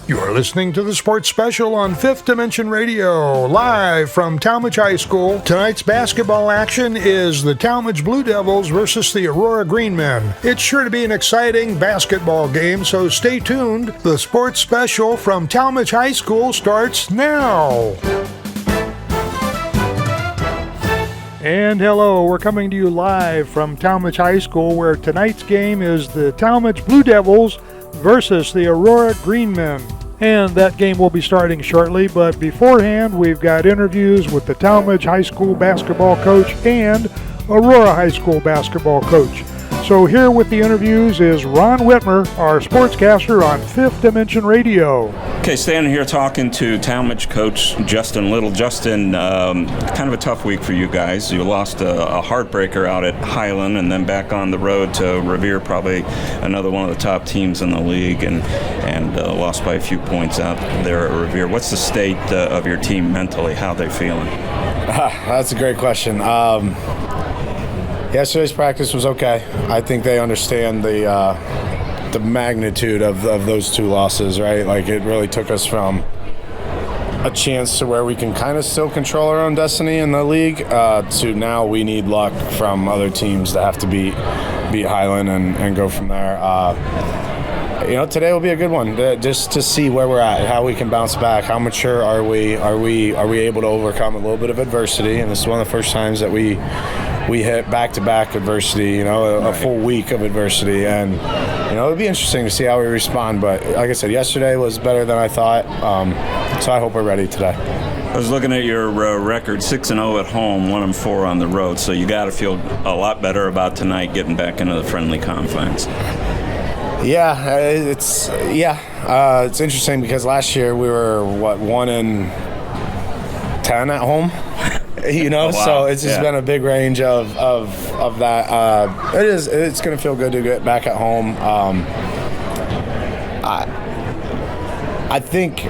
You're listening to the Sports Special on Fifth Dimension Radio, live from Tallmadge High School. Tonight's basketball action is the Tallmadge Blue Devils versus the Aurora Green Men. It's sure to be an exciting basketball game, so stay tuned. The Sports Special from Tallmadge High School starts now. And hello, we're coming to you live from Tallmadge High School, where tonight's game is the Tallmadge Blue Devils versus the Aurora Green Men. And that game will be starting shortly, but beforehand we've got interviews with the Tallmadge High School basketball coach and Aurora High School basketball coach. So here with the interviews is Ron Whitmer, our sportscaster on Fifth Dimension Radio. Okay, standing here talking to Tallmadge coach Justin Little. Justin, kind of a tough week for you guys. You lost a heartbreaker out at Highland and then back on the road to Revere, probably another one of the top teams in the league, and lost by a few points out there at Revere. What's the state of your team mentally? How are they feeling? That's a great question. Yesterday's practice was okay. I think they understand the magnitude of those two losses, right? Like, it really took us from a chance to where we can kind of still control our own destiny in the league to now we need luck from other teams that have to beat Highland and go from there. Today will be a good one just to see where we're at, how we can bounce back, how mature are we able to overcome a little bit of adversity, and this is one of the first times that we hit back-to-back adversity, a full week of adversity, and it'll be interesting to see how we respond. But like I said, yesterday was better than I thought, so I hope we're ready today. I was looking at your record, 6-0 at home, 1-4 on the road, so you got to feel a lot better about tonight getting back into the friendly confines. Yeah, it's interesting because last year we were 1-10 at home. Wow. So it's just been a big range of that. It's going to feel good to get back at home. I think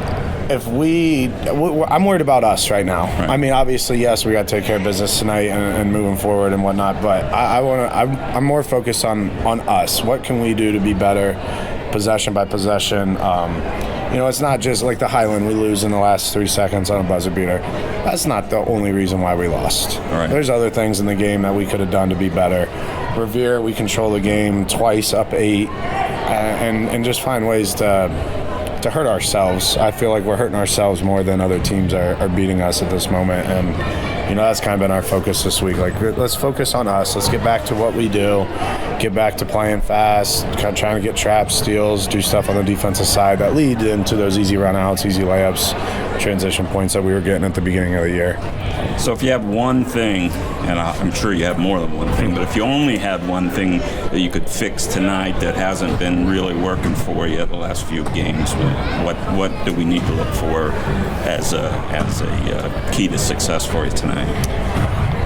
I'm worried about us right now. Right. I mean, obviously, yes, we got to take care of business tonight and moving forward and whatnot. But I'm more focused on us. What can we do to be better, possession by possession? It's not just like the Highland we lose in the last 3 seconds on a buzzer beater. That's not the only reason why we lost. Right. There's other things in the game that we could have done to be better. Revere, we control the game twice, up 8, and just find ways to hurt ourselves. I feel like we're hurting ourselves more than other teams are beating us at this moment, and that's kind of been our focus this week. Like, let's focus on us. Let's get back to what we do. Get back to playing fast, kind of trying to get traps, steals, do stuff on the defensive side that lead into those easy runouts, easy layups, transition points that we were getting at the beginning of the year. So if you have one thing, and I'm sure you have more than one thing, but if you only had one thing that you could fix tonight that hasn't been really working for you the last few games, what do we need to look for as a key to success for you tonight?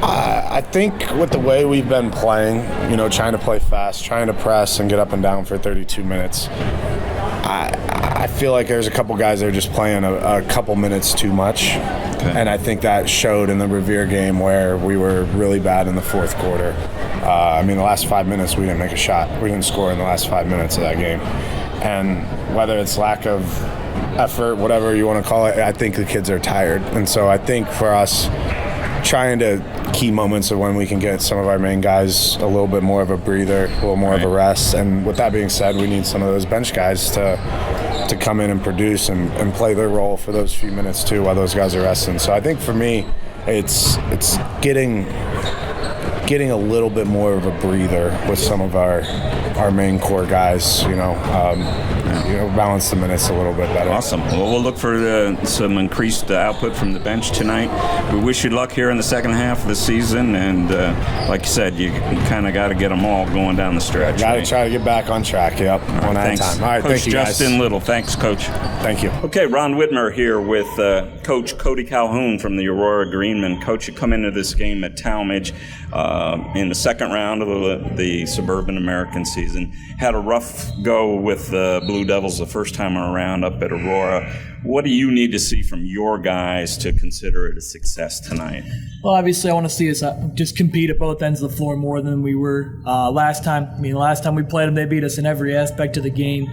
I think with the way we've been playing, trying to play fast, trying to press and get up and down for 32 minutes, I feel like there's a couple guys that are just playing a couple minutes too much. Okay. And I think that showed in the Revere game where we were really bad in the fourth quarter. The last 5 minutes we didn't make a shot. We didn't score in the last 5 minutes of that game. And whether it's lack of effort, whatever you want to call it, I think the kids are tired. And so I think for us, trying to key moments of when we can get some of our main guys a little bit more of a breather, a little more of a rest. And with that being said, we need some of those bench guys to come in and produce and play their role for those few minutes too while those guys are resting. So I think for me, it's getting a little bit more of a breather with some of our main core guys, balance the minutes a little bit better. Awesome. Well, we'll look for some increased output from the bench tonight. We wish you luck here in the second half of the season, and like you said, you kind of got to get them all going down the stretch. Got to try to get back on track, yep, one at a time. All right, Coach thank you, guys. Justin Little. Thanks, Coach. Thank you. Okay, Ron Whitmer here with Coach Cody Calhoun from the Aurora Greenmen. Coach, you come into this game at Tallmadge in the second round of the Suburban American season. Had a rough go with the Blue Devils the first time around up at Aurora. What do you need to see from your guys to consider it a success tonight? Well, obviously, I want to see us just compete at both ends of the floor more than we were last time. Last time we played them, they beat us in every aspect of the game.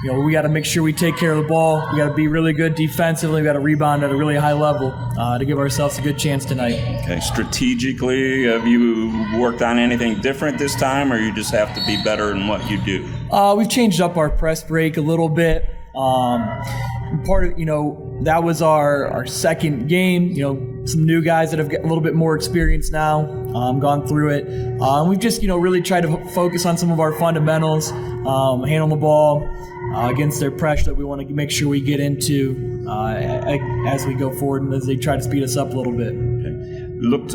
we got to make sure we take care of the ball. We got to be really good defensively. We got to rebound at a really high level to give ourselves a good chance tonight. Okay, strategically, have you worked on anything different this time, or you just have to be better in what you do? We've changed up our press break a little bit. Part of, that was our second game. Some new guys that have got a little bit more experience now, gone through it. We've just, really tried to focus on some of our fundamentals, handle the ball against their pressure that we want to make sure we get into as we go forward and as they try to speed us up a little bit.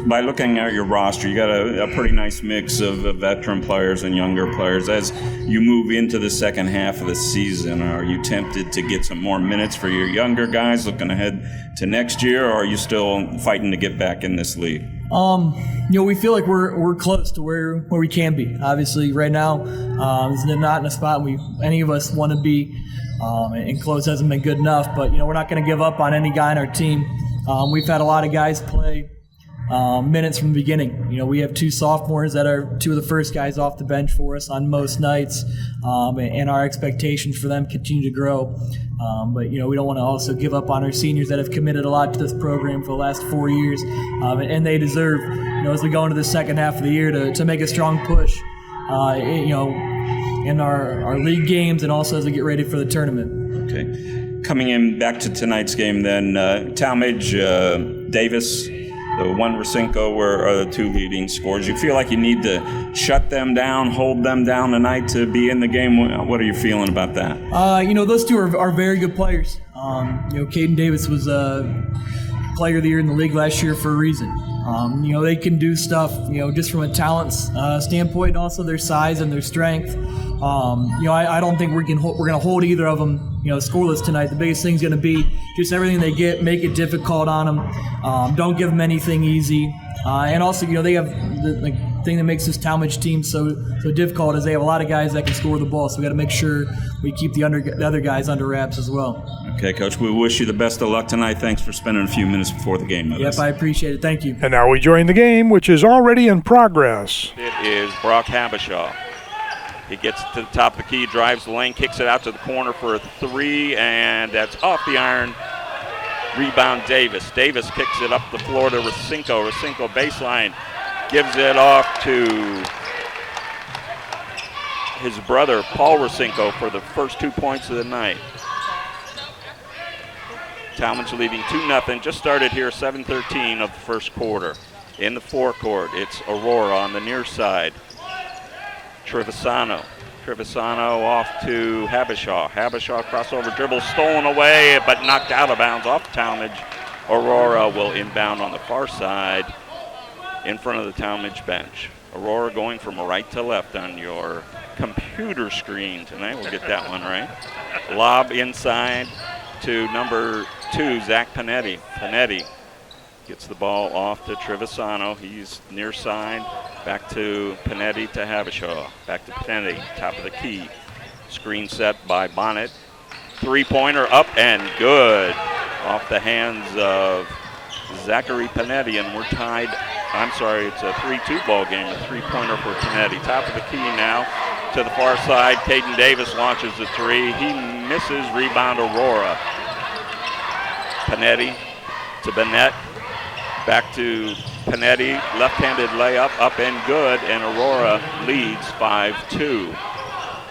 By looking at your roster, you got a pretty nice mix of veteran players and younger players. As you move into the second half of the season, are you tempted to get some more minutes for your younger guys looking ahead to next year, or are you still fighting to get back in this league? We feel like we're close to where we can be. Obviously, right now, it's not in a spot any of us want to be, and close hasn't been good enough. But we're not going to give up on any guy on our team. We've had a lot of guys play minutes from the beginning. We have 2 sophomores that are 2 of the first guys off the bench for us on most nights, and our expectations for them continue to grow. But we don't want to also give up on our seniors that have committed a lot to this program for the last 4 years, and they deserve, as we go into the second half of the year, to make a strong push, in our league games and also as we get ready for the tournament. Okay, coming in back to tonight's game, then Tallmadge, Davis. The one Rosinko are the 2 leading scorers. You feel like you need to shut them down, hold them down tonight to be in the game. What are you feeling about that? Those 2 are very good players. Caden Davis was a player of the year in the league last year for a reason. They can do stuff, just from a talent standpoint, and also their size and their strength. I don't think we're going to hold either of them, scoreless tonight. The biggest thing's going to be just everything they get, make it difficult on them. Don't give them anything easy. And also, they have the thing that makes this Tallmadge team so difficult is they have a lot of guys that can score the ball. So we got to make sure we keep the other guys under wraps as well. Okay, Coach, we wish you the best of luck tonight. Thanks for spending a few minutes before the game with us. Yep, I appreciate it. Thank you. And now we join the game, which is already in progress. It is Brock Habishaw. He gets to the top of the key, drives the lane, kicks it out to the corner for a 3, and that's off the iron. Rebound Davis. Davis kicks it up the floor to Rosinko. Rosinko baseline, gives it off to his brother, Paul Rosinko, for the first 2 points of the night. Tallmadge leading 2-0. Just started here, 7:13 of the first quarter. In the forecourt, it's Aurora on the near side. Trevisano off to Habishaw. Habishaw crossover dribble, stolen away, but knocked out of bounds off Tallmadge. Aurora will inbound on the far side in front of the Tallmadge bench. Aurora going from right to left on your computer screen tonight. We'll get that one right. Lob inside to number 2, Zach Panetti. Panetti gets the ball off to Trevisano. He's near side. Back to Panetti to Habishaw. Back to Panetti, top of the key. Screen set by Bonnet. 3-pointer up and good. Off the hands of Zachary Panetti, and we're tied. I'm sorry, it's a 3-2 ball game. A 3-pointer for Panetti. Top of the key now to the far side. Caden Davis launches the 3. He misses. Rebound Aurora. Panetti to Bennett. Back to Panetti, left-handed layup, up and good, and Aurora leads 5-2.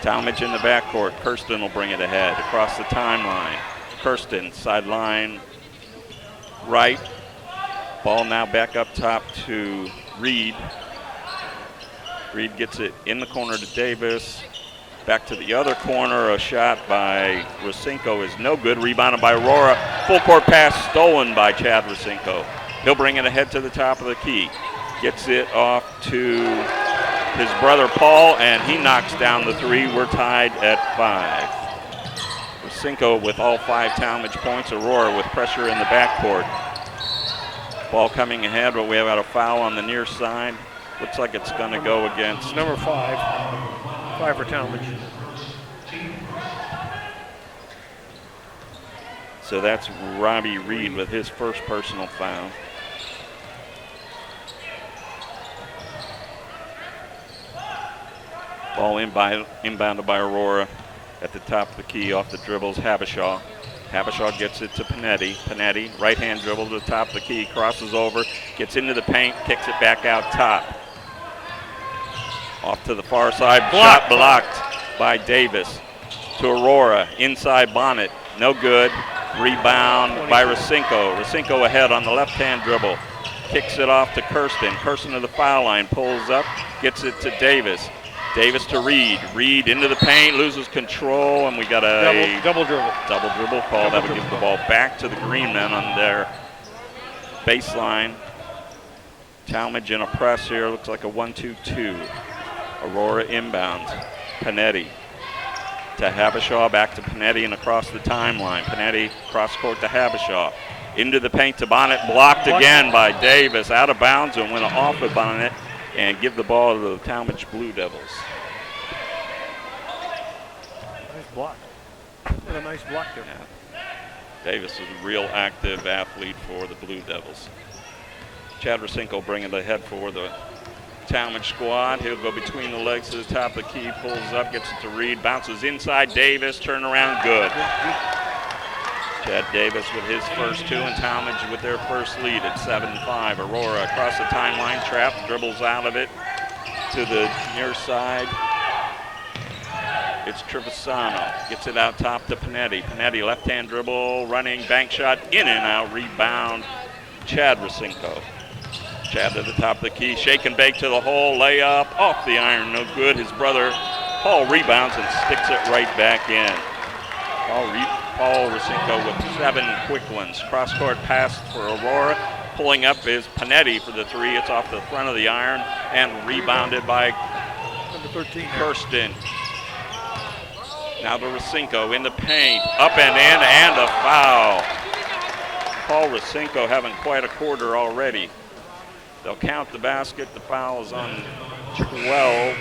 Tallmadge in the backcourt. Kirsten will bring it ahead across the timeline. Kirsten, sideline right. Ball now back up top to Reed. Reed gets it in the corner to Davis. Back to the other corner. A shot by Rosinko is no good. Rebounded by Aurora. Full court pass stolen by Chad Rosinko. He'll bring it ahead to the top of the key. Gets it off to his brother Paul, and he knocks down the 3. We're tied at 5. Rosinko with all 5 Tallmadge points. Aurora with pressure in the backcourt. Ball coming ahead, but we have got a foul on the near side. Looks like it's going to go against number 5. 5 for Tallmadge. So that's Robbie Reed with his first personal foul. Ball inbounded by Aurora. At the top of the key, off the dribbles, Habishaw. Habishaw gets it to Panetti. Panetti, right-hand dribble to the top of the key, crosses over, gets into the paint, kicks it back out top. Off to the far side, shot blocked by Davis. To Aurora, inside Bonnet, no good. Rebound by Rasinko. Rasinko ahead on the left-hand dribble. Kicks it off to Kirsten. Kirsten to the foul line, pulls up, gets it to Davis. Davis to Reed. Reed into the paint, loses control, and we got a double dribble. Double dribble call. That would give the ball back to the Green Men on their baseline. Tallmadge in a press here. Looks like a 1-2-2. Aurora inbounds. Panetti to Habishaw, back to Panetti and across the timeline. Panetti cross court to Habishaw. Into the paint to Bonnet, blocked again by Davis. Out of bounds and went off of Bonnet and give the ball to the Tallmadge Blue Devils. Nice block. What a nice block there. Yeah. Davis is a real active athlete for the Blue Devils. Chad Rasinko bringing the head for the Tallmadge squad. He'll go between the legs to the top of the key, pulls up, gets it to Reed, bounces inside Davis, turnaround good. Chad Davis with his first two, and Tallmadge with their first lead at 7-5. Aurora across the timeline, trap, dribbles out of it to the near side. It's Trevisano, gets it out top to Panetti. Panetti, left-hand dribble, running, bank shot, in and out, rebound, Chad Rasinko. Chad to the top of the key, shake and bake to the hole, layup, off the iron, no good. His brother, Paul, rebounds and sticks it right back in. Paul Rasinko with 7 quick ones. Cross-court pass for Aurora. Pulling up is Panetti for the three. It's off the front of the iron and rebounded by number 13, Kirsten. Now to Rasinko in the paint, up and in, and a foul. Paul Rasinko having quite a quarter already. They'll count the basket. The foul is on 12.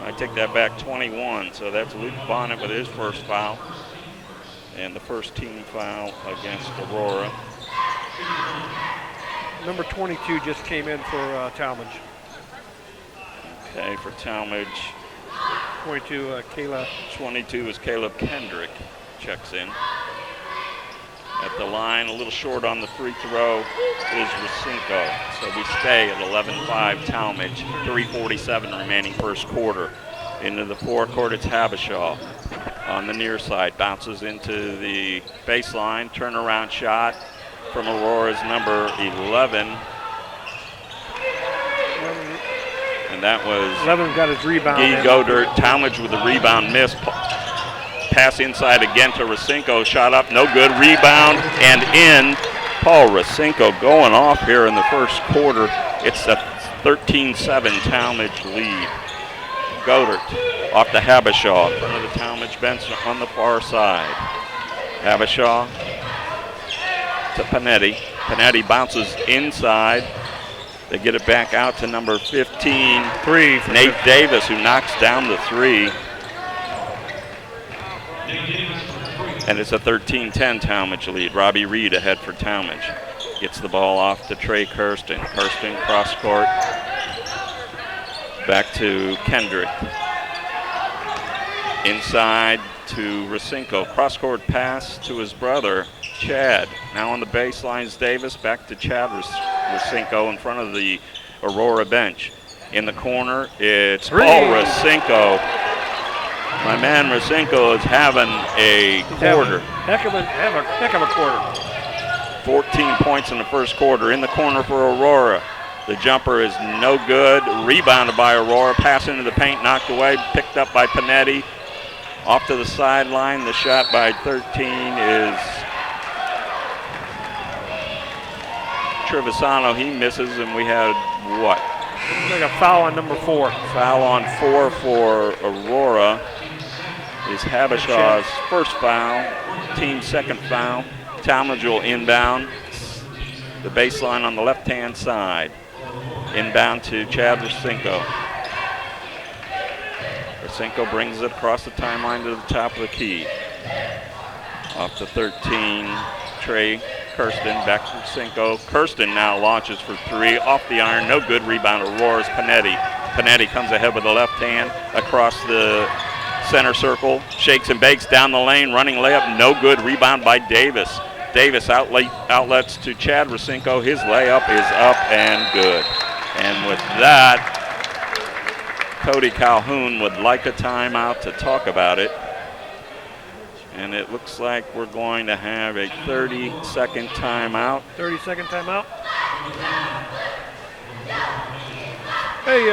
I take that back, 21. So that's Luke Bonnet with his first foul. And the first team foul against Aurora. Number 22 just came in for Tallmadge. Okay, for Tallmadge. 22, Kayla. 22 is Caleb Kendrick, checks in. At the line, a little short on the free throw is Rasinko. So we stay at 11-5 Tallmadge, 3:47 remaining first quarter. Into the forecourt, it's Habishaw on the near side. Bounces into the baseline, turnaround shot from Aurora's number 11. And that was 11 got his rebound. Guy Godert. Tallmadge with the rebound miss. Pass inside again to Rasinko. Shot up, no good. Rebound and in. Paul Rasinko going off here in the first quarter. It's a 13-7 Tallmadge lead. Godert off to Habishaw in front of the Tallmadge bench on the far side. Habishaw to Panetti. Panetti bounces inside. They get it back out to number 15, Nate Davis, who knocks down the three. And it's a 13-10 Tallmadge lead. Robbie Reed ahead for Tallmadge. Gets the ball off to Trey Kirsten. Kirsten cross court. Back to Kendrick. Inside to Rasinko. Cross court pass to his brother, Chad. Now on the baseline is Davis. Back to Chad Rasinko in front of the Aurora bench. In the corner, it's Paul Rasinko. My man Rasinko is having a quarter. Heck of a quarter. 14 points in the first quarter. In the corner for Aurora. The jumper is no good. Rebounded by Aurora. Pass into the paint, knocked away. Picked up by Panetti. Off to the sideline. The shot by 13 is Trevisano. He misses, and we had what? Like a foul on number 4. Foul on 4 for Aurora is Habishaw's first foul, team's second foul. Tallmadge will inbound the baseline on the left-hand side. Inbound to Chad Rasinko. Rasinko brings it across the timeline to the top of the key. Off to 13, Trey Kirsten, back to Rasinko. Kirsten now launches for 3, off the iron, no good. Rebound, Aurora's Panetti. Panetti comes ahead with the left hand across the center circle, shakes and bakes down the lane, running layup, no good. Rebound by Davis. Davis outlets to Chad Racinko. His layup is up and good. And with that, Cody Calhoun would like a timeout to talk about it. And it looks like we're going to have a 30-second timeout. 30-second timeout. Hey,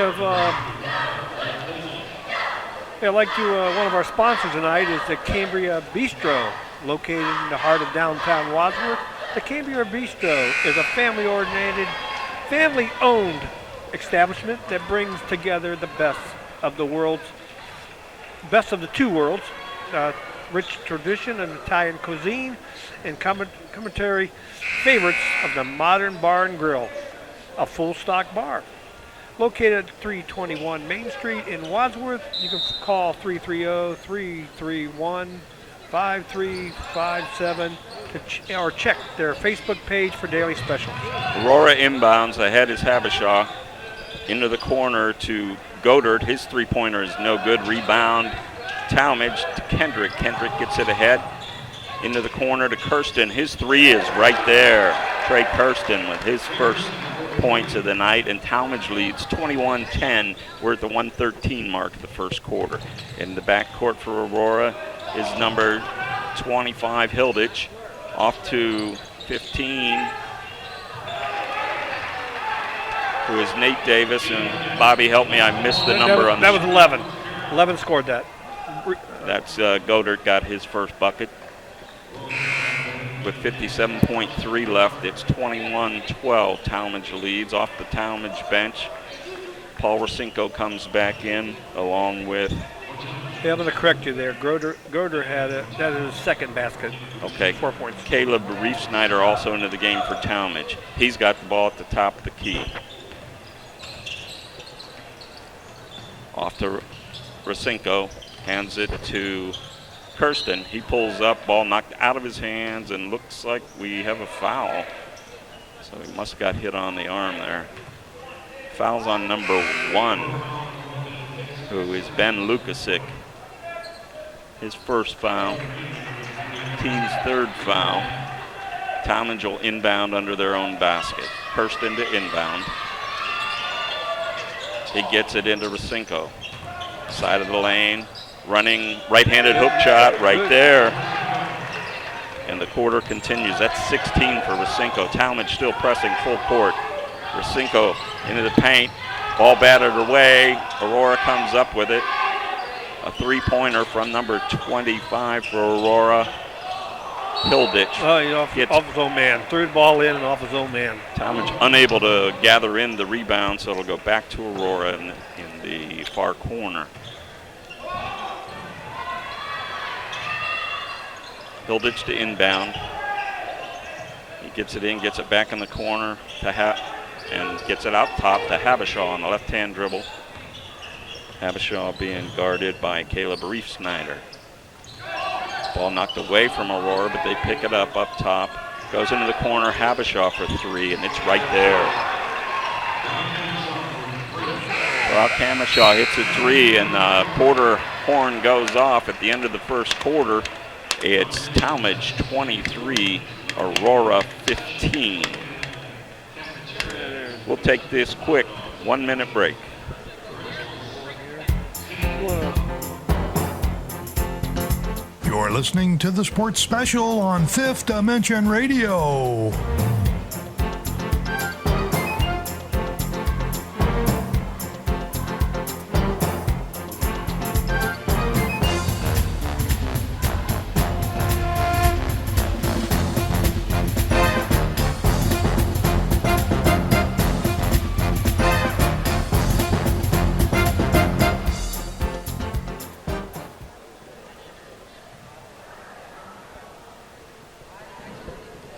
I'd like to, one of our sponsors tonight is the Cambria Bistro, located in the heart of downtown Wadsworth. The Cambria Bistro is a family-oriented, family-owned establishment that brings together the best of the two worlds, rich tradition and Italian cuisine, and commentary favorites of the modern bar and grill, a full-stock bar. Located at 321 Main Street in Wadsworth, you can call 330-331-5357 or check their Facebook page for daily specials. Aurora inbounds. Ahead is Habishaw. Into the corner to Godard. His three-pointer is no good. Rebound. Tallmadge to Kendrick. Kendrick gets it ahead. Into the corner to Kirsten. His three is right there. Trey Kirsten with his first points of the night, and Tallmadge leads 21-10. We're at the 1:13 mark of the first quarter. In the backcourt for Aurora is number 25, Hilditch, off to 15, who is Nate Davis, and Bobby, help me, I missed the number on that. That was 11. 11 scored that. That's Godard got his first bucket. With 57.3 left, it's 21-12. Tallmadge leads off the Tallmadge bench. Paul Racinko comes back in along with... Yeah, I'm going to correct you there. Godard had that is his second basket. Okay. 4 points. Caleb Reef-Snyder also into the game for Tallmadge. He's got the ball at the top of the key. Off to Racinko. Hands it to Kirsten. He pulls up, ball knocked out of his hands, and looks like we have a foul. So he must have got hit on the arm there. Foul's on number 1, who is Ben Lukasic. His first foul. Team's third foul. Tallmadge will inbound under their own basket. Kirsten to inbound. He gets it into Racinko. Side of the lane. Running right-handed hook shot right there. And the quarter continues. That's 16 for Racinko. Tallmadge still pressing full court. Racinko into the paint. Ball batted away. Aurora comes up with it. A three-pointer from number 25 for Aurora. Hilditch. Off his own man. Threw the ball in and off his own man. Tallmadge unable to gather in the rebound, so it'll go back to Aurora in the far corner. Hilditch to inbound. He gets it in, gets it back in the corner and gets it out top to Habishaw on the left-hand dribble. Habishaw being guarded by Caleb Reef-Snyder. Ball knocked away from Aurora, but they pick it up top. Goes into the corner, Habishaw for three, and it's right there. Brock Habishaw hits a three, and quarter horn goes off at the end of the first quarter. It's Tallmadge 23, Aurora 15. We'll take this quick 1-minute break. You're listening to the Sports Special on Fifth Dimension Radio.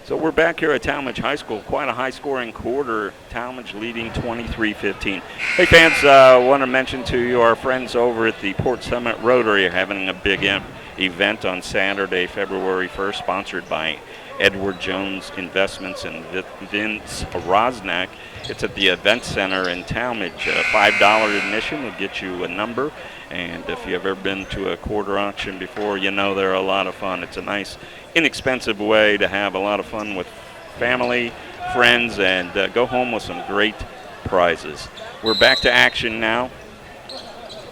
So we're back here at Tallmadge High School. Quite a high-scoring quarter. Tallmadge leading 23-15. Hey, fans, want to mention to you our friends over at the Port Summit Rotary are having a big event on Saturday, February 1st, sponsored by Edward Jones Investments and Vince Rosnack. It's at the Event Center in Tallmadge. $5 admission will get you a number, And if you've ever been to a quarter auction before, you know they're a lot of fun. It's a nice, inexpensive way to have a lot of fun with family, friends, and go home with some great prizes. We're back to action now.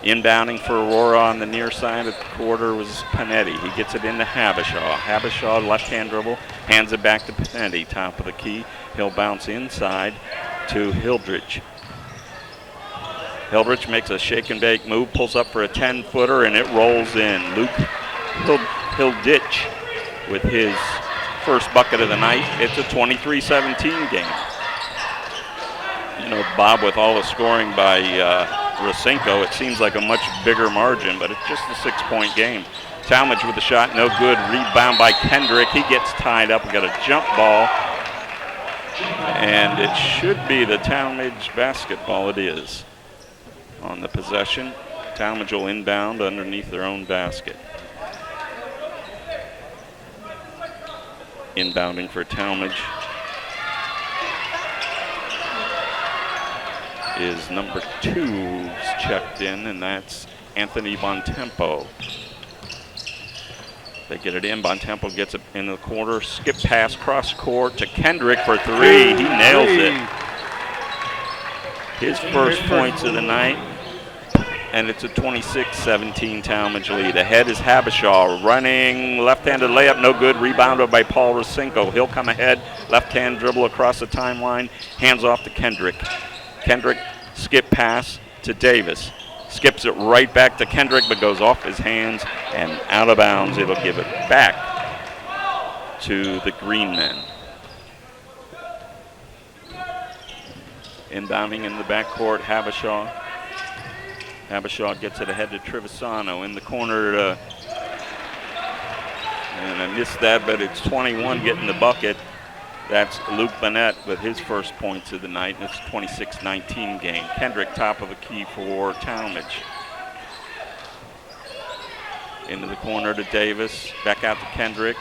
Inbounding for Aurora on the near side of the quarter was Panetti. He gets it into Habishaw. Habishaw, left-hand dribble, hands it back to Panetti, top of the key. He'll bounce inside to Hildrich. Hildrich makes a shake and bake move, pulls up for a 10-footer, and it rolls in. Luke Hilditch with his first bucket of the night. It's a 23-17 game. You know, Bob, with all the scoring by Rosinko, it seems like a much bigger margin, but it's just a 6-point game. Tallmadge with the shot, no good. Rebound by Kendrick. He gets tied up. We got a jump ball, and it should be the Tallmadge basketball. It is. On the possession, Tallmadge will inbound underneath their own basket. Inbounding for Tallmadge is number 2 checked in, and that's Anthony Bontempo. They get it in. Bontempo gets it in the corner. Skip pass cross court to Kendrick for 3. He nails it. His first points of the night. And it's a 26-17 Tallmadge lead. Ahead is Habishaw running left-handed layup, no good. Rebounded by Paul Rosinko. He'll come ahead, left-hand dribble across the timeline, hands off to Kendrick. Kendrick skip pass to Davis. Skips it right back to Kendrick, but goes off his hands and out of bounds. It'll give it back to the Green Men. Inbounding in the backcourt, Habishaw. Habishaw gets it ahead to Trevisano in the corner. And I missed that, but it's 21 getting the bucket. That's Luke Bennett with his first points of the night, and it's a 26-19 game. Kendrick top of the key for Tallmadge. Into the corner to Davis, back out to Kendrick.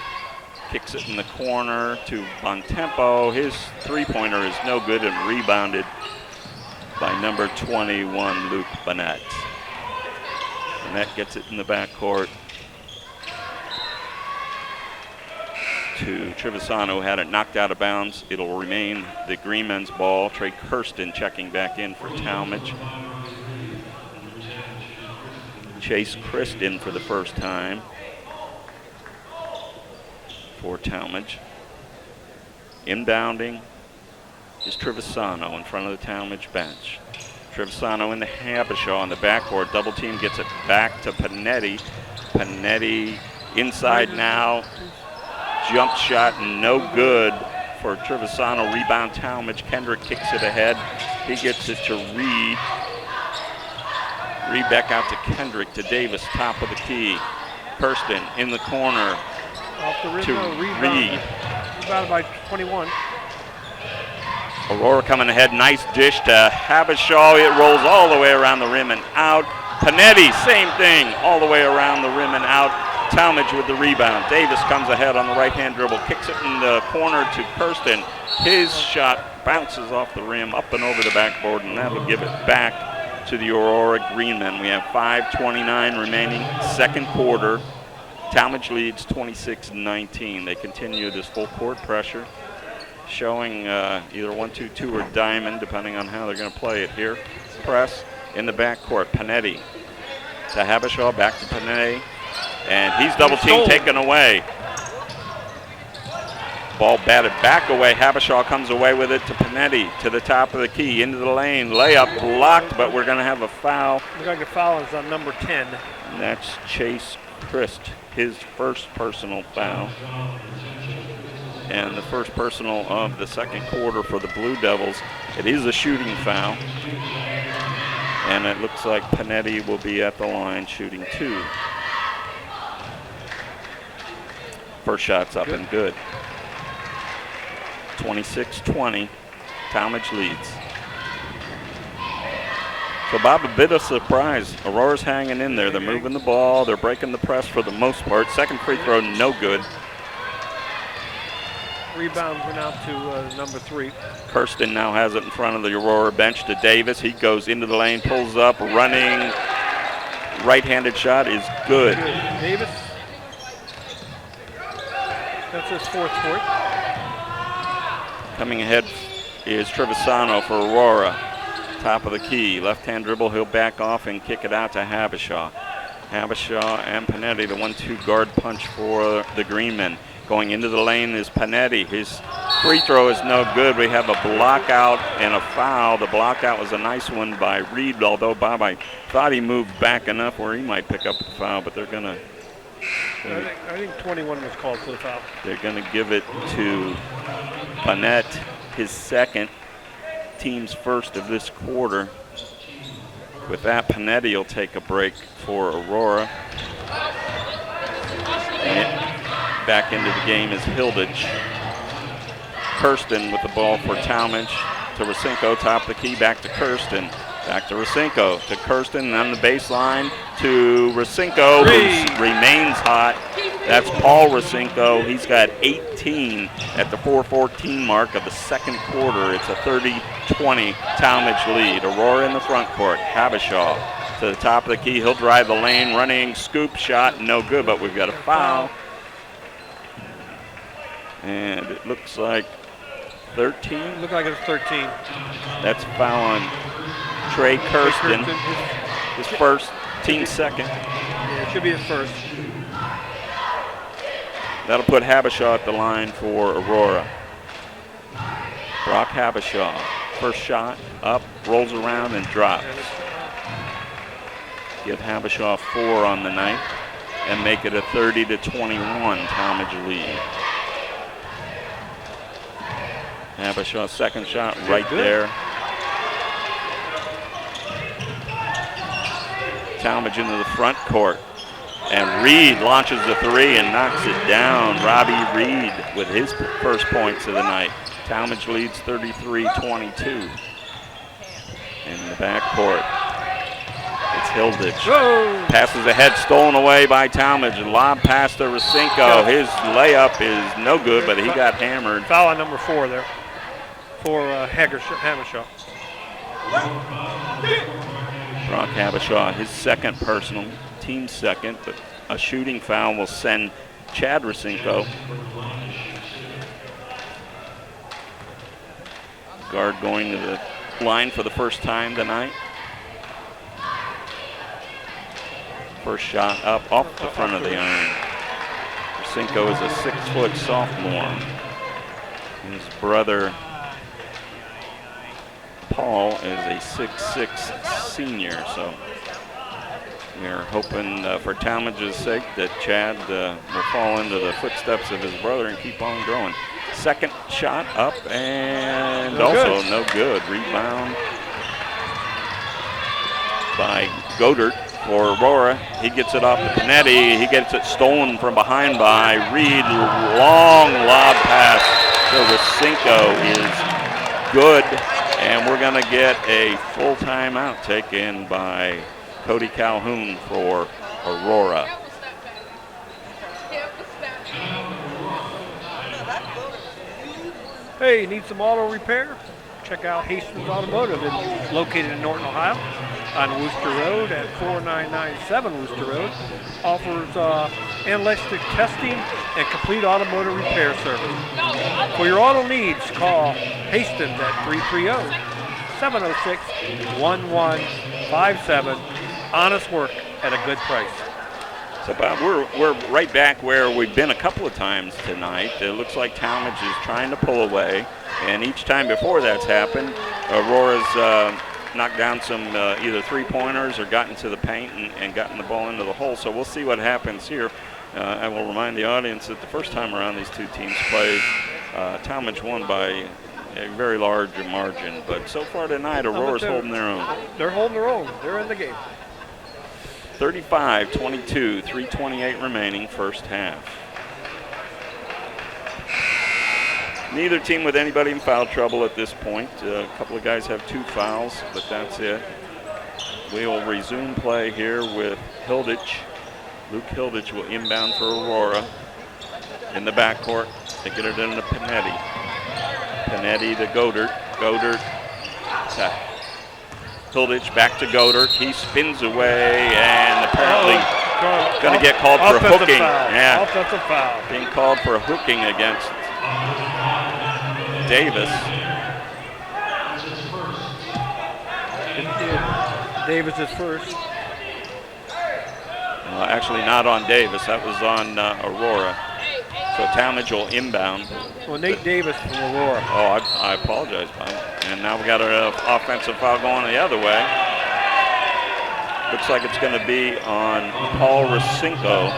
Kicks it in the corner to Bontempo. His three-pointer is no good and rebounded by number 21, Luke Bennett. Bennett gets it in the backcourt to Trevisano, who had it knocked out of bounds. It'll remain the Green Men's ball. Trey Kirsten checking back in for Tallmadge. Chase Christ in for the first time for Tallmadge. Inbounding is Trevisano in front of the Tallmadge bench. Trevisano in the Habishaw in the backcourt. Double team gets it back to Panetti. Panetti inside now. Jump shot no good for Trevisano. Rebound Tallmadge. Kendrick kicks it ahead. He gets it to Reed. Reed back out to Kendrick to Davis, top of the key. Kirsten in the corner off the rim, to Reed. Rebounded by 21. Aurora coming ahead, nice dish to Habishaw. It rolls all the way around the rim and out. Panetti, same thing, all the way around the rim and out. Tallmadge with the rebound. Davis comes ahead on the right-hand dribble, kicks it in the corner to Kirsten. His shot bounces off the rim, up and over the backboard, and that'll give it back to the Aurora Green Men. We have 5:29 remaining, second quarter. Tallmadge leads 26-19. They continue this full court pressure, showing either 1-2-2 or diamond, depending on how they're going to play it here. Press in the backcourt. Panetti to Habishaw, back to Panetti, and he's double team taken away. Ball batted back away. Habishaw comes away with it to Panetti, to the top of the key, into the lane. Layup blocked, but we're going to have a foul. Looks like a foul is on number 10. And that's Chase Christ, his first personal foul. And the first personal of the second quarter for the Blue Devils. It is a shooting foul. And it looks like Panetti will be at the line shooting 2. First shot's up and good. 26-20, Tallmadge leads. So, Bob, a bit of surprise. Aurora's hanging in there. They're moving the ball. They're breaking the press for the most part. Second free throw, no good. Rebound went out to number 3. Kirsten now has it in front of the Aurora bench to Davis. He goes into the lane, pulls up, running right-handed shot is good. Davis. That's his 4th point. Coming ahead is Trevisano for Aurora. Top of the key, left-hand dribble, he'll back off and kick it out to Habishaw. Habishaw and Panetti, the 1-2 guard punch for the Greenmen. Going into the lane is Panetti. His free throw is no good. We have a block out and a foul. The block out was a nice one by Reed, although Bob, I thought he moved back enough where he might pick up the foul, but they're going to... I think 21 was called for the foul. They're going to give it to Panett, his second, team's first of this quarter. With that, Panetti will take a break for Aurora. And back into the game is Hilditch. Kirsten with the ball for Tallmadge to Rasenko, top of the key, back to Kirsten. Back to Rasenko, to Kirsten, on the baseline to Rasenko, who remains hot. That's Paul Rasenko. He's got 18 at the 4:14 mark of the second quarter. It's a 30-20 Tallmadge lead. Aurora in the front court. Habishaw to the top of the key. He'll drive the lane, running scoop shot, no good, but we've got a foul. And it looks like 13. Looked like it was 13. That's a foul on Trey Kirsten, his first, team second. Yeah, it should be his first. That'll put Habishaw at the line for Aurora. Brock Habishaw, first shot, up, rolls around, and drops. Give Habishaw 4 on the night and make it a 30-21 Tallmadge lead. Habishaw's second shot right there. Tallmadge into the front court. And Reed launches the 3 and knocks it down. Robbie Reed with his first points of the night. Tallmadge leads 33-22. In the backcourt, it's Hilditch. Whoa. Passes ahead, stolen away by Tallmadge. Lob pass to Rasenko. His layup is no good, but he got hammered. Foul on number 4 there for Habishaw. Brock Habishaw, his second personal, team second, but a shooting foul will send Chad Rasenko. Guard going to the line for the first time tonight. First shot up off the front of the iron. Rasenko is a 6-foot sophomore. His brother Paul is a 6'6" senior, so we're hoping for Tallmadge's sake that Chad will fall into the footsteps of his brother and keep on growing. Second shot up and no good. Rebound by Godert for Aurora. He gets it off to Panetti. He gets it stolen from behind by Reed. Long lob pass to Rasenko is good. And we're going to get a full timeout taken by Cody Calhoun for Aurora. Hey, need some auto repair? Check out Hastings Automotive, located in Norton, Ohio, on Worcester Road at 4997 Worcester Road. Offers analytic testing and complete automotive repair service. For your auto needs, call Hastings at 330-706-1157. Honest work at a good price. So, Bob, we're right back where we've been a couple of times tonight. It looks like Tallmadge is trying to pull away, and each time before that's happened, Aurora's knocked down some either three-pointers or gotten to the paint and gotten the ball into the hole. So we'll see what happens here. I will remind the audience that the first time around these two teams played, Tallmadge won by a very large margin. But so far tonight, Aurora's holding their own. They're holding their own. They're in the game. 35-22, 3:28 remaining, first half. Neither team with anybody in foul trouble at this point. A couple of guys have 2 fouls, but that's it. We will resume play here with Hilditch. Luke Hilditch will inbound for Aurora. In the backcourt, they get it into Panetti. Panetti to Godert. Godert to Hilditch, back to Godert. He spins away, and the apparently going to get called for offensive hooking. Foul. Yeah, Offensive foul. being called for hooking against Davis. Davis is first. Actually, not on Davis. That was on Aurora. So Tallmadge will inbound. Well, Nate Davis from Aurora. Oh, I apologize, Bob. And now we got an offensive foul going the other way. Looks like it's going to be on Paul Rasinko.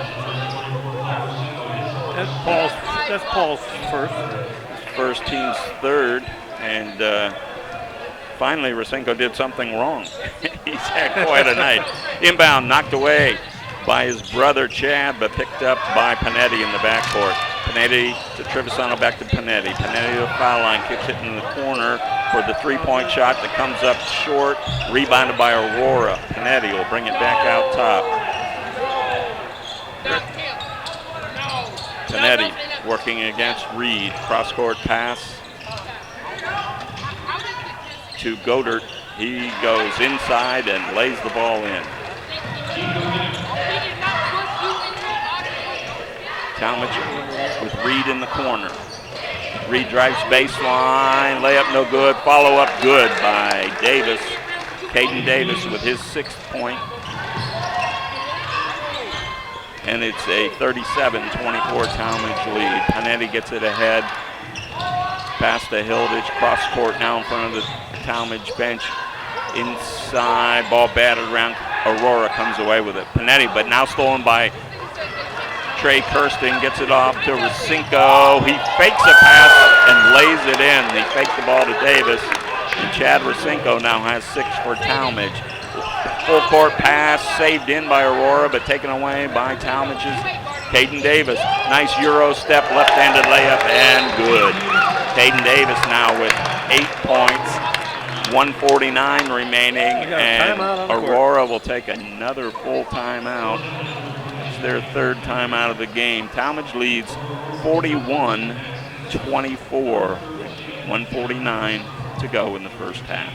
That's Paul's first. First, team's third, and finally Rasinko did something wrong. He's had quite a night. Inbound, knocked away by his brother Chad, but picked up by Panetti in the backcourt. Panetti to Trevisano, back to Panetti. Panetti to the foul line, kicks it in the corner for the three-point shot that comes up short, rebounded by Aurora. Panetti will bring it back out top. Panetti working against Reed. Cross-court pass to Godert. He goes inside and lays the ball in. Tallmadge with Reed in the corner. Reed drives baseline, layup no good, follow-up good by Davis. Caden Davis with his 6th point. And it's a 37-24 Tallmadge lead. Panetti gets it ahead. Pass to Hilditch, cross court now in front of the Tallmadge bench. Inside, ball batted around. Aurora comes away with it. Panetti, but now stolen by Trey Kirsten, gets it off to Rasinko. He fakes a pass and lays it in. He faked the ball to Davis. And Chad Rasinko now has 6 for Tallmadge. Full court pass, saved in by Aurora, but taken away by Tallmadge's Caden Davis. Nice Euro step, left-handed layup, and good. Caden Davis now with 8 points, 1:49 remaining, and Aurora will take another full timeout. It's their 3rd timeout of the game. Tallmadge leads 41-24, 1:49 to go in the first half.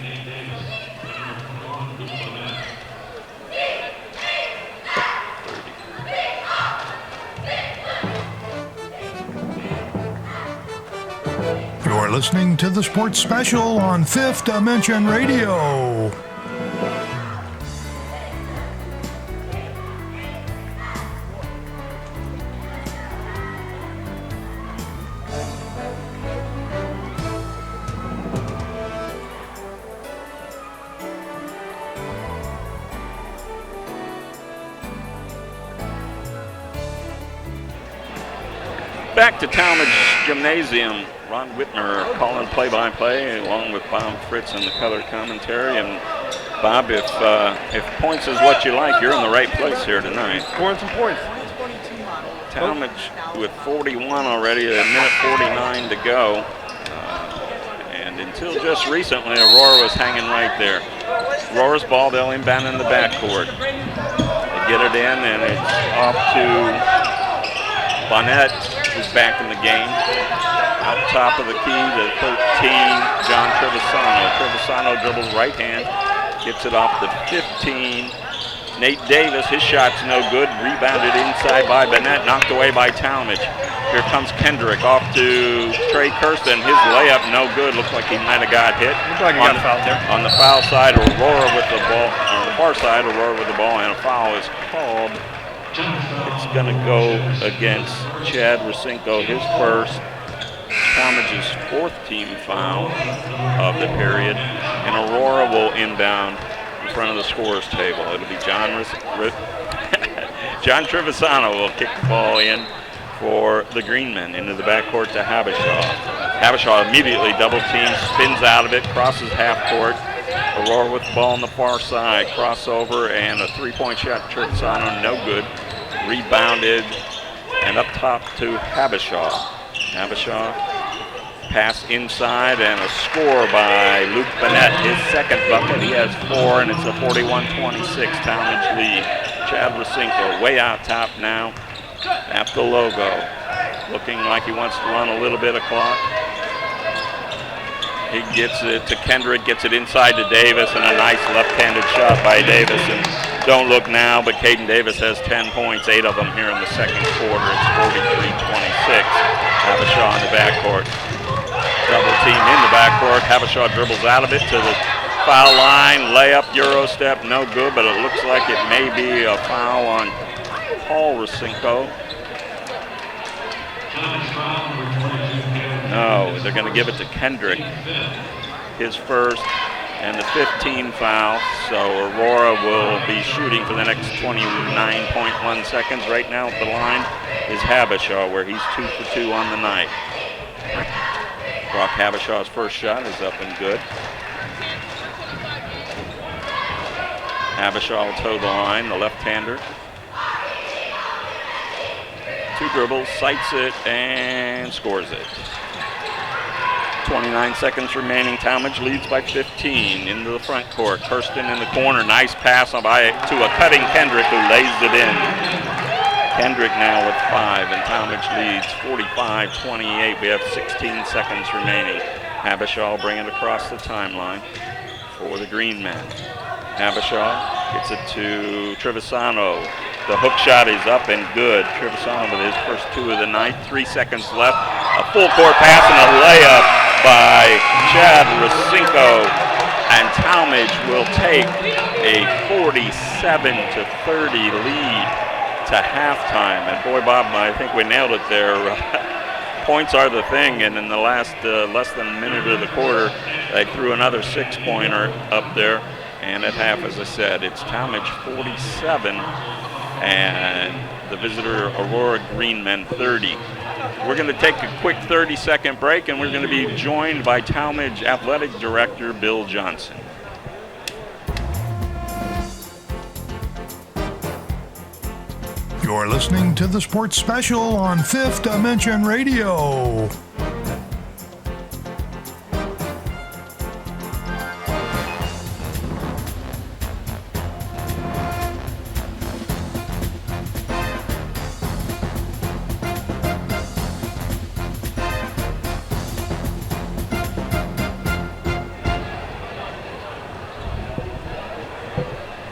You're listening to the Sports Special on Fifth Dimension Radio. Back to Tallmadge Gymnasium. Ron Whitmer calling play-by-play along with Bob Fritz and the color commentary. And Bob, if points is what you like, you're in the right place here tonight. Scoring some points. Tallmadge with 41 already, a minute 49 to go. And until just recently, Aurora was hanging right there. Aurora's ball, they'll inbound in the backcourt. They get it in, and it's off to Bonnet, who's back in the game. Out top of the key to 13, John Trevisano. Trevisano dribbles right hand, gets it off to 15. Nate Davis, his shot's no good. Rebounded inside by Bonnet, knocked away by Tallmadge. Here comes Kendrick off to Trey Kirsten. His layup no good. Looks like he might have got hit. Looks like he got fouled there. On the foul side, Aurora with the ball. On the far side, Aurora with the ball, and a foul is called. It's going to go against Chad Rasinko, his first. Tallmadge's 4th team foul of the period, and Aurora will inbound in front of the scorer's table. It'll be John Trevisano will kick the ball in for the Greenmen into the backcourt to Habishaw. Habishaw immediately double teams, spins out of it, crosses half court. Aurora with the ball on the far side, crossover, and a 3-point shot. Trevisano no good. Rebounded and up top to Habishaw. Habishaw pass inside and a score by Luke Bonnet, his 2nd bucket. He has 4, and it's a 41-26 Tallmadge lead. Chad Rasinko way out top now at the logo, looking like he wants to run a little bit of clock. He gets it to Kendrick, gets it inside to Davis, and a nice left-handed shot by Davis. And don't look now, but Caden Davis has 10 points, 8 of them here in the second quarter. It's 43-26. Havashaw in the backcourt. Double team in the backcourt. Havashaw dribbles out of it to the foul line. Layup, Euro step, no good, but it looks like it may be a foul on Paul Rasinko. No, they're going to give it to Kendrick. His first and the 15 foul. So Aurora will be shooting for the next 29.1 seconds. Right now at the line is Havashaw, where he's 2 for 2 on the night. Brock Havashaw's first shot is up and good. Havashaw will toe the line, the left-hander. 2 dribbles, sights it, and scores it. 29 seconds remaining. Tallmadge leads by 15 into the front court. Kirsten in the corner. Nice pass to a cutting Kendrick, who lays it in. Kendrick now with 5, and Tallmadge leads 45-28. We have 16 seconds remaining. Havashaw will bring it across the timeline for the Green Men. Havashaw gets it to Trevisano. The hook shot is up and good. Trevisano with his first 2 of the night. 3 seconds left. A full court pass and a layup by Chad Rasinko. And Tallmadge will take a 47-30 lead to halftime. And boy, Bob, I think we nailed it there. Points are the thing, and in the last less than a minute of the quarter, they threw another 6-pointer up there. And at half, as I said, it's Tallmadge 47 and the visitor Aurora Green Men 30. We're going to take a quick 30-second break, and we're going to be joined by Tallmadge Athletic Director Bill Johnson. You're listening to the Sports Special on Fifth Dimension Radio.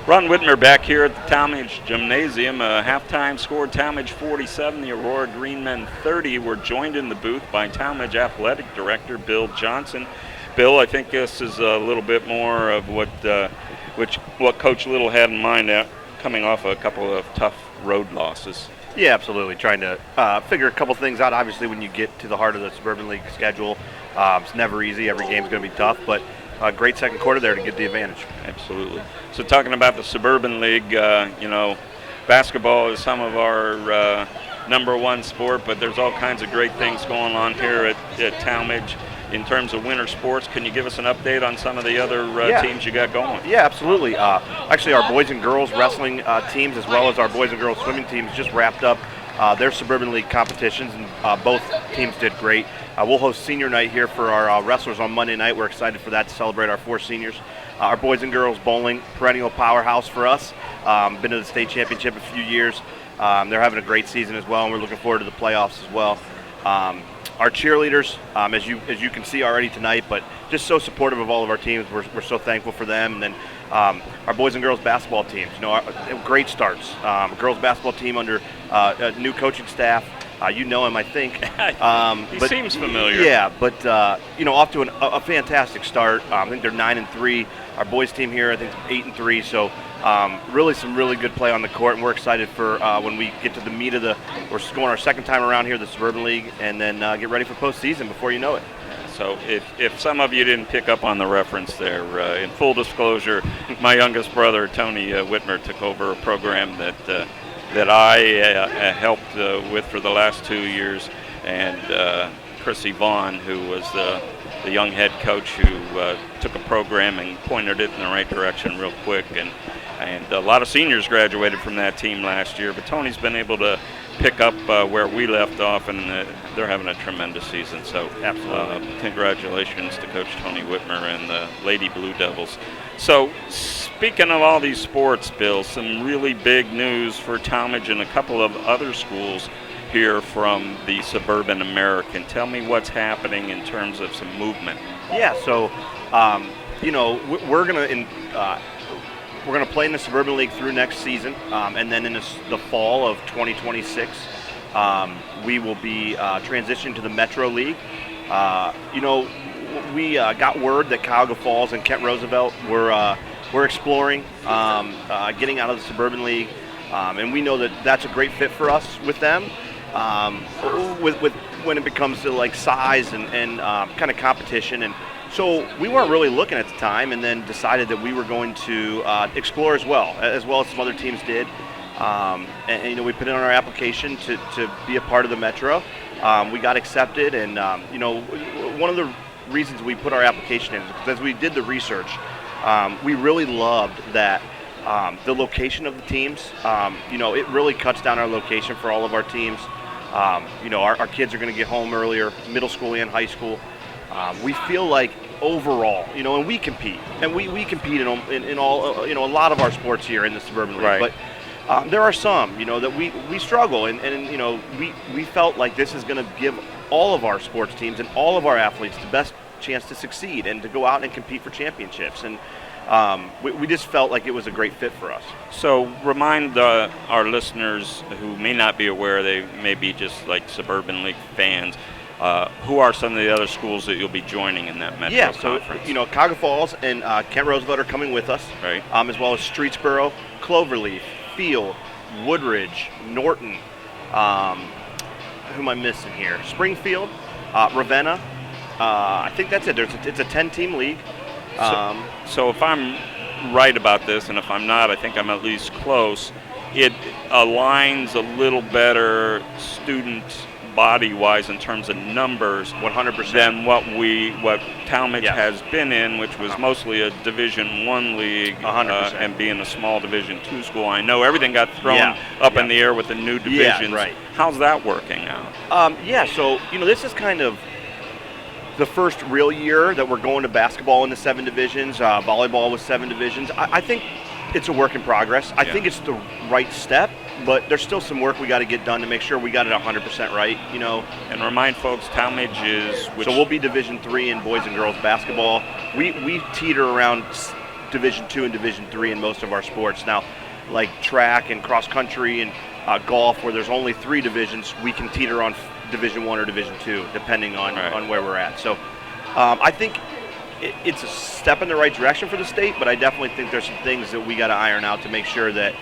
Ron Whitmer back here at the Tallmadge Gymnasium. Halftime score, Tallmadge 47, the Aurora Green Men 30. We're joined in the booth by Tallmadge Athletic Director Bill Johnson. Bill, I think this is a little bit more of what Coach Little had in mind coming off a couple of tough road losses. Yeah, absolutely. Trying to figure a couple things out. Obviously, when you get to the heart of the Suburban League schedule, it's never easy. Every game's going to be tough, but a great second quarter there to get the advantage. Absolutely. So talking about the Suburban League, basketball is some of our number one sport, but there's all kinds of great things going on here at Tallmadge in terms of winter sports. Can you give us an update on some of the other teams you got going? Yeah, absolutely. Actually, our boys and girls wrestling teams, as well as our boys and girls swimming teams, just wrapped up their Suburban League competitions, and both teams did great. We'll host senior night here for our wrestlers on Monday night. We're excited for that to celebrate our 4 seniors. Our boys and girls bowling, perennial powerhouse for us. Been to the state championship a few years. They're having a great season as well, and we're looking forward to the playoffs as well. Our cheerleaders, as you can see already tonight, but just so supportive of all of our teams. We're so thankful for them. And then our boys and girls basketball teams, great starts. Girls basketball team under a new coaching staff. You know him, I think. He seems familiar. Yeah, but off to a fantastic start. I think they're 9-3. Our boys team here, I think, is 8-3. So really some really good play on the court, and we're excited for when we get to the meat of we're going our second time around here, the Suburban League, and then get ready for postseason before you know it. So if some of you didn't pick up on the reference there, in full disclosure, my youngest brother, Tony Whitmer, took over a program that I helped with for the last 2 years, and Chrissy Vaughn, who was the young head coach who took a program and pointed it in the right direction real quick, and a lot of seniors graduated from that team last year, but Tony's been able to pick up where we left off, and they're having a tremendous season. So absolutely, congratulations to Coach Tony Whitmer and the Lady Blue Devils. So speaking of all these sports, Bill, some really big news for Tallmadge and a couple of other schools here from the Suburban American. Tell me what's happening in terms of some movement. Yeah, so we're going to we're going to play in the Suburban League through next season, and then in the fall of 2026, we will be transitioning to the Metro League. We got word that Cuyahoga Falls and Kent Roosevelt were exploring getting out of the Suburban League, and we know that that's a great fit for us with them. With when it becomes to like size and kind of competition, and so we weren't really looking at the time, and then decided that we were going to explore as well as some other teams did. And we put in our application to be a part of the Metro. We got accepted, and one of the reasons we put our application in is because as we did the research, we really loved that the location of the teams. It really cuts down our location for all of our teams. Our kids are going to get home earlier, middle school and high school. We feel like overall, and we compete, and we compete in all, a lot of our sports here in the Suburban League. Right. But there are some, that we struggle, and we felt like this is going to give all of our sports teams and all of our athletes the best chance to succeed and to go out and compete for championships. And we just felt like it was a great fit for us. So remind our listeners who may not be aware, they may be just like Suburban League fans, who are some of the other schools that you'll be joining in that Metro Conference? So, Cuyahoga Falls and Kent Roosevelt are coming with us, right? As well as Streetsboro, Cloverleaf, Field, Woodridge, Norton, who am I missing here? Springfield, Ravenna. I think that's it. It's a 10-team league. So if I'm right about this, and if I'm not, I think I'm at least close, it aligns a little better student body-wise in terms of numbers 100% than what Tallmadge has been in, which was mostly a Division I league, 100%. And being a small Division II school. I know everything got thrown up in the air with the new divisions. Yeah, right. How's that working out? So this is kind of the first real year that we're going to basketball in the 7 divisions, volleyball with 7 divisions. I think it's a work in progress. I think it's the right step, but there's still some work we got to get done to make sure we got it 100% right, And remind folks, Tallmadge is... So we'll be Division III in boys and girls basketball. We teeter around Division II and Division III in most of our sports. Now, like track and cross country and golf, where there's only 3 divisions, we can teeter on Division I or Division II, depending on where we're at. So I think it's a step in the right direction for the state, but I definitely think there's some things that we got to iron out to make sure that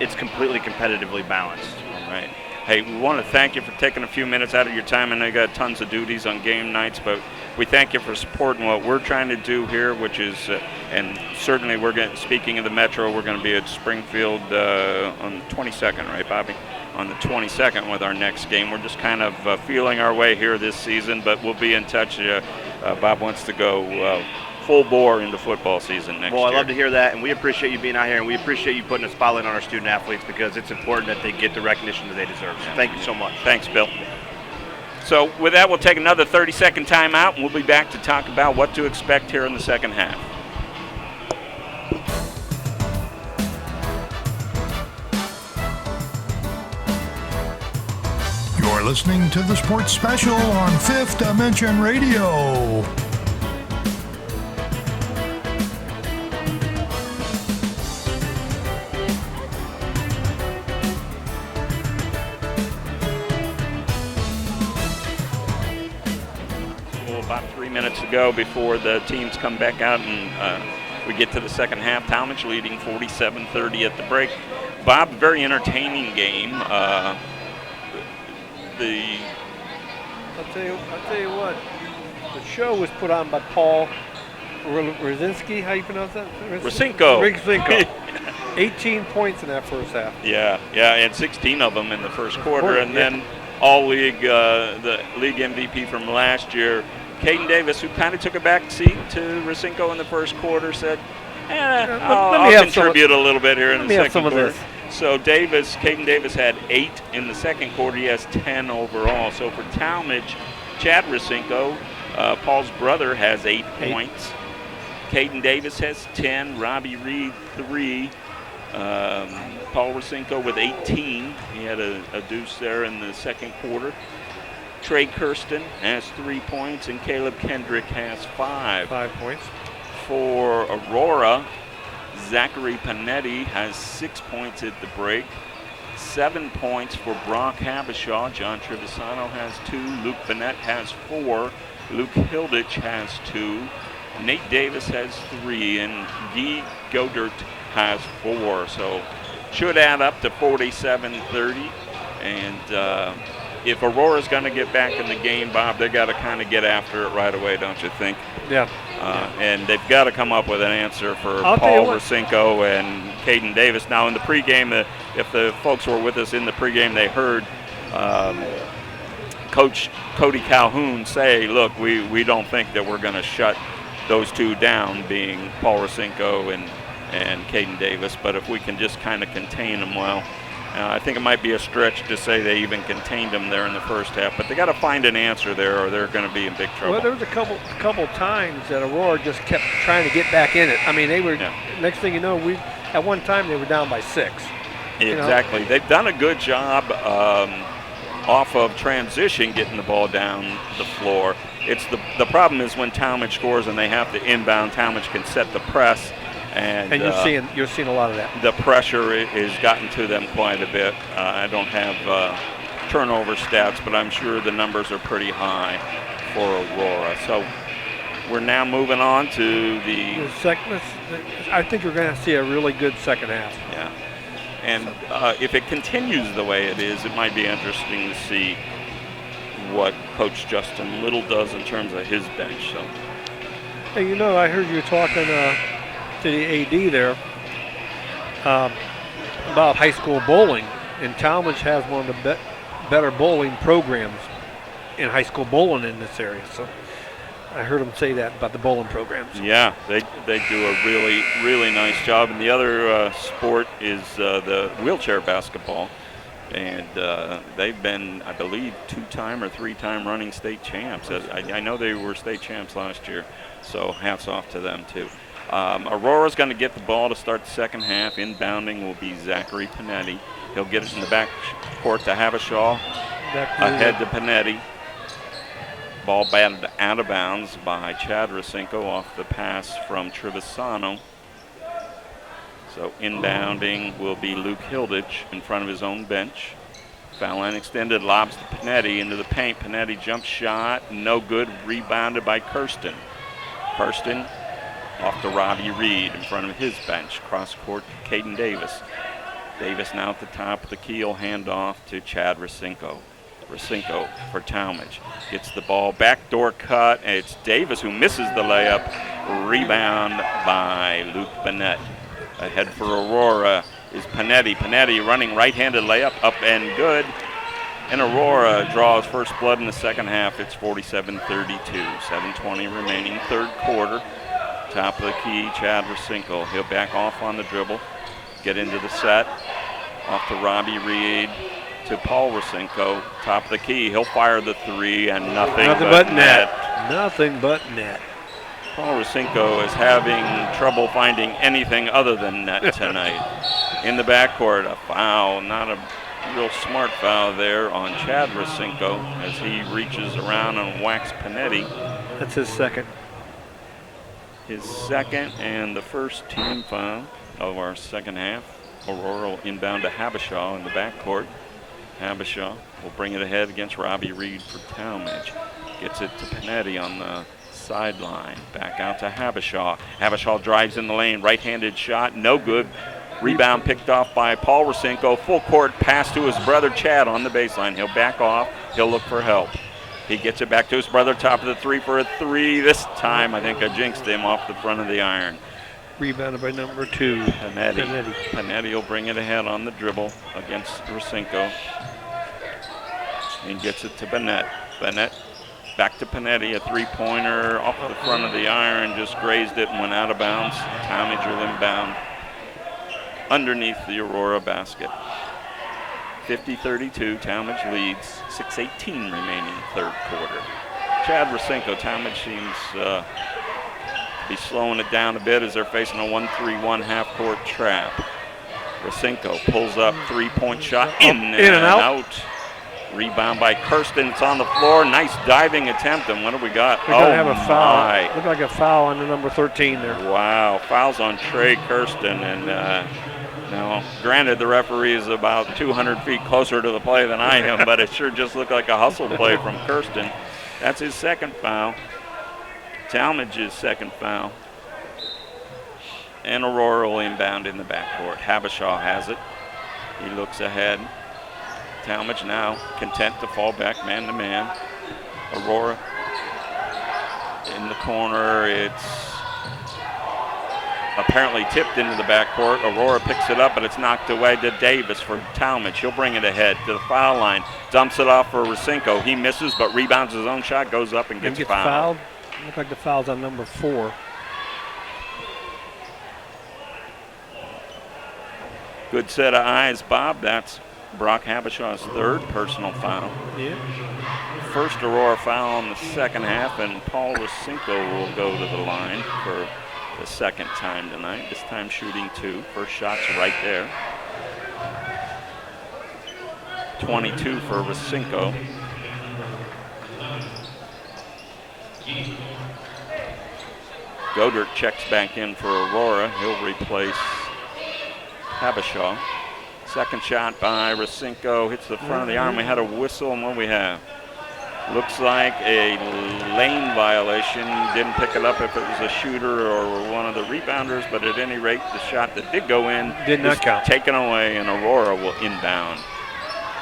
it's completely competitively balanced. All right. Hey, we want to thank you for taking a few minutes out of your time. I know you got tons of duties on game nights, but we thank you for supporting what we're trying to do here, which is, and certainly speaking of the Metro, we're going to be at Springfield on the 22nd, right, Bobby? On the 22nd with our next game. We're just kind of feeling our way here this season, but we'll be in touch. Bob wants to go full bore into football season next year. Well, I love to hear that, and we appreciate you being out here, and we appreciate you putting a spotlight on our student athletes because it's important that they get the recognition that they deserve. So thank you so much. Thanks, Bill. So with that, we'll take another 30-second timeout, and we'll be back to talk about what to expect here in the second half. You're listening to the Sports Special on Fifth Dimension Radio. About 3 minutes to go before the teams come back out and we get to the second half. Tallmadge leading 47-30 at the break. Bob, very entertaining game. I'll tell you what. The show was put on by Paul Rosinski. How you pronounce that? Rosinko. 18 points in that first half. Yeah, and 16 of them in the first quarter, and then all league, the league MVP from last year, Caden Davis, who kind of took a back seat to Rosinko in the first quarter, said, I'll contribute a little bit here in the second quarter. So Caden Davis had 8 in the second quarter. He has 10 overall. So for Tallmadge, Chad Rosinko, Paul's brother, has 8 points. Caden Davis has 10. Robbie Reed, 3. Paul Rosinko with 18. He had a deuce there in the second quarter. Trey Kirsten has 3 points, and Caleb Kendrick has 5. 5 points. For Aurora, Zachary Panetti has 6 points at the break. 7 points for Brock Habishaw. John Trevisano has 2. Luke Bennett has 4. Luke Hilditch has 2. Nate Davis has 3. And Guy Godert has 4. So should add up to 47-30. And if Aurora's going to get back in the game, Bob, they got to kind of get after it right away, don't you think? Yeah. And they've got to come up with an answer for I'll Paul Rosinko and Caden Davis. Now, in the pregame, if the folks were with us in the pregame, they heard Coach Cody Calhoun say, look, we don't think that we're going to shut those two down, being Paul Rosinko and Caden Davis. But if we can just kind of contain them well, I think it might be a stretch to say they even contained them there in the first half, but they got to find an answer there, or they're going to be in big trouble. Well, there was a couple times that Aurora just kept trying to get back in it. I mean, they were. Yeah. Next thing you know, at one time they were down by 6. Exactly. They've done a good job off of transition, getting the ball down the floor. It's the problem is when Tallmadge scores and they have to inbound. Tallmadge can set the press. And you're seeing a lot of that. The pressure has gotten to them quite a bit. I don't have turnover stats, but I'm sure the numbers are pretty high for Aurora. So we're now moving on to the second. I think we're going to see a really good second half. Yeah, and if it continues the way it is, it might be interesting to see what Coach Justin Little does in terms of his bench. So, hey, I heard you talking to the AD there about high school bowling, and Tallmadge has one of the better bowling programs in high school bowling in this area. So I heard him say that about the bowling programs. Yeah, they do a really, really nice job. And the other sport is the wheelchair basketball. And they've been, I believe, 2-time or 3-time running state champs. I know they were state champs last year, so hats off to them too. Aurora's going to get the ball to start the second half. Inbounding will be Zachary Panetti. He'll get it in the back court to Habishaw. Ahead to Panetti. Ball batted out of bounds by Chad Rosinko off the pass from Trevisano. So inbounding will be Luke Hilditch in front of his own bench. Foul line extended, lobs to Panetti into the paint. Panetti jump shot, no good. Rebounded by Kirsten. Kirsten off to Robbie Reed in front of his bench. Cross court to Caden Davis. Davis now at the top of the keel, hand off to Chad Rosinko. Rosinko for Tallmadge. Gets the ball, backdoor cut, and it's Davis who misses the layup. Rebound by Luke Bennett. Ahead for Aurora is Panetti. Panetti running right-handed layup, up and good. And Aurora draws first blood in the second half. It's 47-32. 7:20 remaining, third quarter. Top of the key, Chad Rosinko. He'll back off on the dribble, get into the set. Off to Robbie Reed, to Paul Rosinko. Top of the key, he'll fire the three, and nothing but net. Nothing but net. Paul Rosinko is having trouble finding anything other than net tonight. In the backcourt, a foul, not a real smart foul there on Chad Rosinko as he reaches around and whacks Panetti. That's his second. His second and the first team foul of our second half. Aurora will inbound to Habishaw in the backcourt. Habishaw will bring it ahead against Robbie Reed for Tallmadge. Gets it to Panetti on the sideline. Back out to Habishaw. Habishaw drives in the lane. Right-handed shot, no good. Rebound picked off by Paul Rosinko. Full court pass to his brother Chad on the baseline. He'll back off. He'll look for help. He gets it back to his brother, top of the three for a three. This time, I think I jinxed him off the front of the iron. Rebounded by number 2, Panetti. Panetti will bring it ahead on the dribble against Rosinko. And gets it to Bennett. Bennett back to Panetti, a three-pointer off the front of the iron, just grazed it and went out of bounds. Tallmadge will inbound underneath the Aurora basket. 50-32, Tallmadge leads. 6:18 remaining, third quarter. Chad Rosinko, Tallmadge seems to be slowing it down a bit as they're facing a 1-3-1 half-court trap. Rosinko pulls up, three-point shot, in and out. Rebound by Kirsten. It's on the floor. Nice diving attempt. And what do we got? They're going to have a foul. My. Look like a foul on the number 13 there. Wow. Fouls on Trey Kirsten. And now, granted, the referee is about 200 feet closer to the play than I am, but it sure just looked like a hustle play from Kirsten. That's his second foul. Tallmadge's second foul. And Aurora will inbound in the backcourt. Habishaw has it. He looks ahead. Tallmadge now content to fall back man-to-man. Aurora in the corner. It's apparently tipped into the backcourt. Aurora picks it up, but it's knocked away to Davis for Tallmadge. He'll bring it ahead to the foul line. Dumps it off for Rasenko. He misses, but rebounds his own shot, goes up and gets fouled. Looks like the foul's on number 4. Good set of eyes, Bob. That's Brock Habishaw's third personal foul. Yeah. First Aurora foul in the second half, and Paul Rasenko will go to the line for the second time tonight, this time shooting 2. First shot's right there. 22 for Rasenko. Godert checks back in for Aurora. He'll replace Habishaw. Second shot by Rasenko, hits the front of the arm. We had a whistle, and what we have? Looks like a lane violation. Didn't pick it up if it was a shooter or one of the rebounders, but at any rate, the shot that did go in did not count. Taken away, and Aurora will inbound.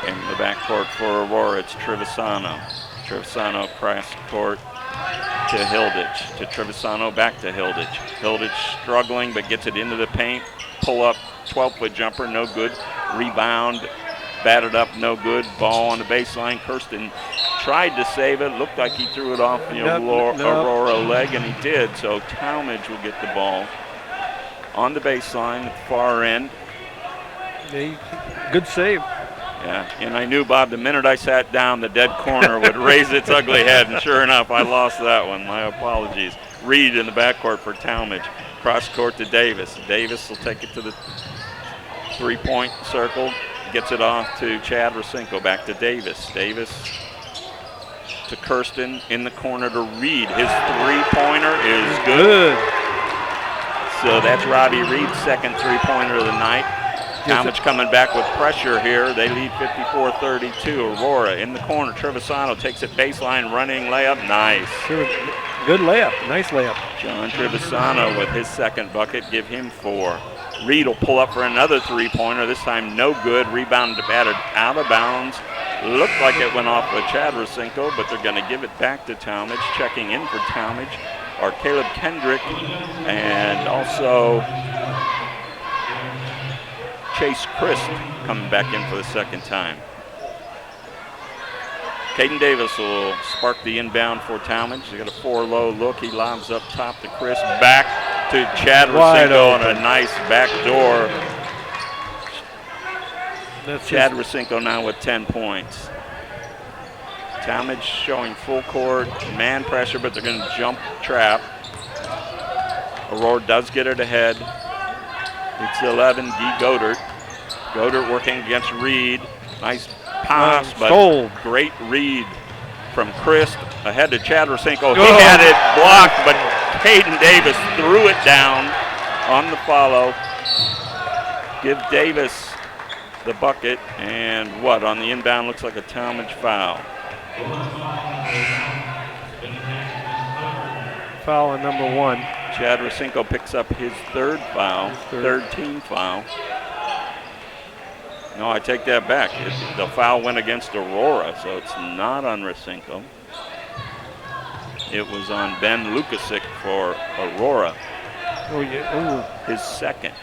In the backcourt for Aurora, it's Trevisano. Trevisano across court to Hilditch. To Trevisano, back to Hilditch. Hilditch struggling, but gets it into the paint. Pull up, 12-foot jumper, no good. Rebound, batted up, no good. Ball on the baseline. Kirsten tried to save it. Looked like he threw it off the Aurora leg, and he did. So Tallmadge will get the ball on the baseline at the far end. Good save. Yeah, and I knew, Bob, the minute I sat down, the dead corner would raise its ugly head, and sure enough, I lost that one. My apologies. Reed in the backcourt for Tallmadge. Cross court to Davis. Davis will take it to the three-point circle. Gets it off to Chad Rasenko. Back to Davis. Davis to Kirsten in the corner to Reed. His three-pointer is good. So that's Robbie Reed's second three-pointer of the night. Tallmadge coming back with pressure here. They lead 54-32. Aurora in the corner. Trevisano takes it baseline, running layup. Nice. Good layup. Nice layup. John Trevisano with his second bucket. Give him 4. Reed will pull up for another three-pointer. This time no good. Rebound batted out of bounds. Looked like it went off with Chad Rasenko, but they're going to give it back to Tallmadge. Checking in for Tallmadge are Caleb Kendrick and also Chase Christ coming back in for the second time. Caden Davis will spark the inbound for Tallmadge. They got a 4-low look. He lobs up top to Chris. Back to Chad Rasenko on a nice back door. Chad Rasenko now with 10 points. Tallmadge showing full court, man pressure, but they're going to jump trap. Aurora does get it ahead. It's 11, D. Godert. Godert working against Reed. Nice pass, but great read from Christ. Ahead to Chad Rasenko. He had it blocked, but Caden Davis threw it down on the follow. Give Davis the bucket, and what? On the inbound looks like a Tallmadge foul. Foul on number 1. Chad Rasenko picks up his third foul, third team foul. No, I take that back. The foul went against Aurora, so it's not on Rasenko. It was on Ben Lukasic for Aurora. Oh, yeah. Ooh. His second,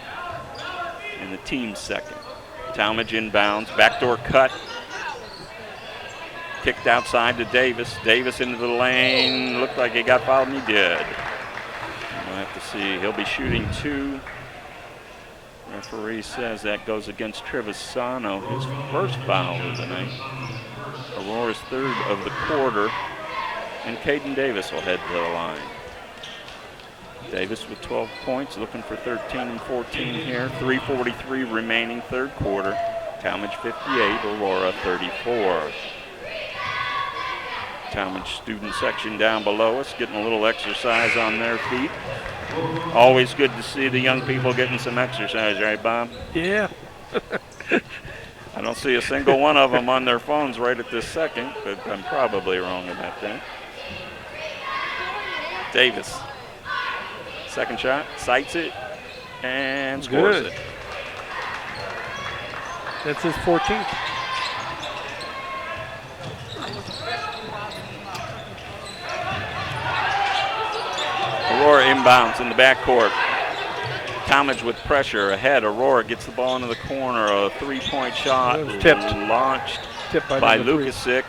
and the team's second. Tallmadge inbounds, backdoor cut. Kicked outside to Davis. Davis into the lane. Looked like he got fouled, and he did. We'll have to see. He'll be shooting 2. Referee says that goes against Trevisano, his first foul of the night. Aurora's third of the quarter, and Caden Davis will head to the line. Davis with 12 points, looking for 13 and 14 here. 3:43 remaining, third quarter. Tallmadge 58, Aurora 34. Tallmadge student section down below us getting a little exercise on their feet. Always good to see the young people getting some exercise, right, Bob? Yeah. I don't see a single one of them on their phones right at this second, but I'm probably wrong about that. Davis. Second shot, sights it, and scores Good. it. That's his 14th. Aurora inbounds in the backcourt. Tallmadge with pressure ahead. Aurora gets the ball into the corner. A three-point shot Tipped. launched Tipped by number 3. Lukasic.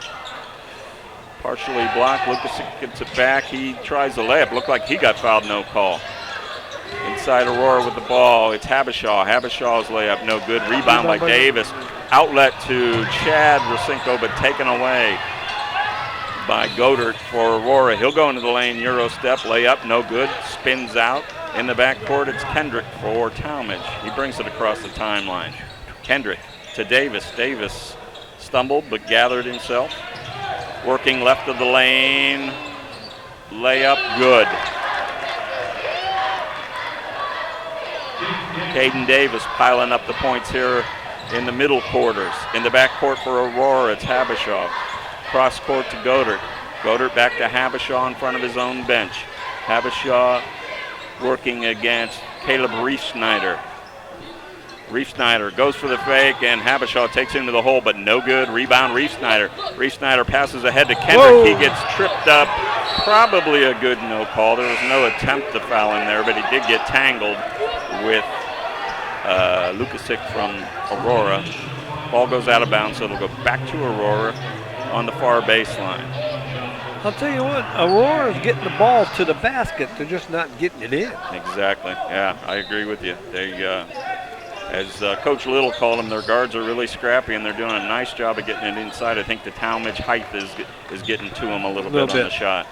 Partially blocked. Lukasic gets it back. He tries the layup. Looked like he got fouled. No call. Inside Aurora with the ball. It's Habishaw. Habishaw's layup no good. Rebound by Davis. Outlet to Chad Rasinko, but taken away by Godert for Aurora. He'll go into the lane. Euro step. Layup no good. Spins out. In the backcourt, it's Kendrick for Tallmadge. He brings it across the timeline. Kendrick to Davis. Davis stumbled but gathered himself. Working left of the lane. Layup good. Caden Davis piling up the points here in the middle quarters. In the backcourt for Aurora, it's Habishaw. Cross court to Godert. Godert back to Habishaw in front of his own bench. Habishaw working against Caleb Reef-Snyder. Reef-Snyder goes for the fake, and Habishaw takes him to the hole, but no good. Rebound, Reef-Snyder. Reef-Snyder passes ahead to Kendrick. Whoa. He gets tripped up. Probably a good no call. There was no attempt to foul in there, but he did get tangled with Lukasic from Aurora. Ball goes out of bounds, so it'll go back to Aurora on the far baseline. I'll tell you what, Aurora's getting the ball to the basket. They're just not getting it in. Exactly. Yeah, I agree with you. They, as Coach Little called them, their guards are really scrappy, and they're doing a nice job of getting it inside. I think the Tallmadge height is getting to them a little bit on the shot.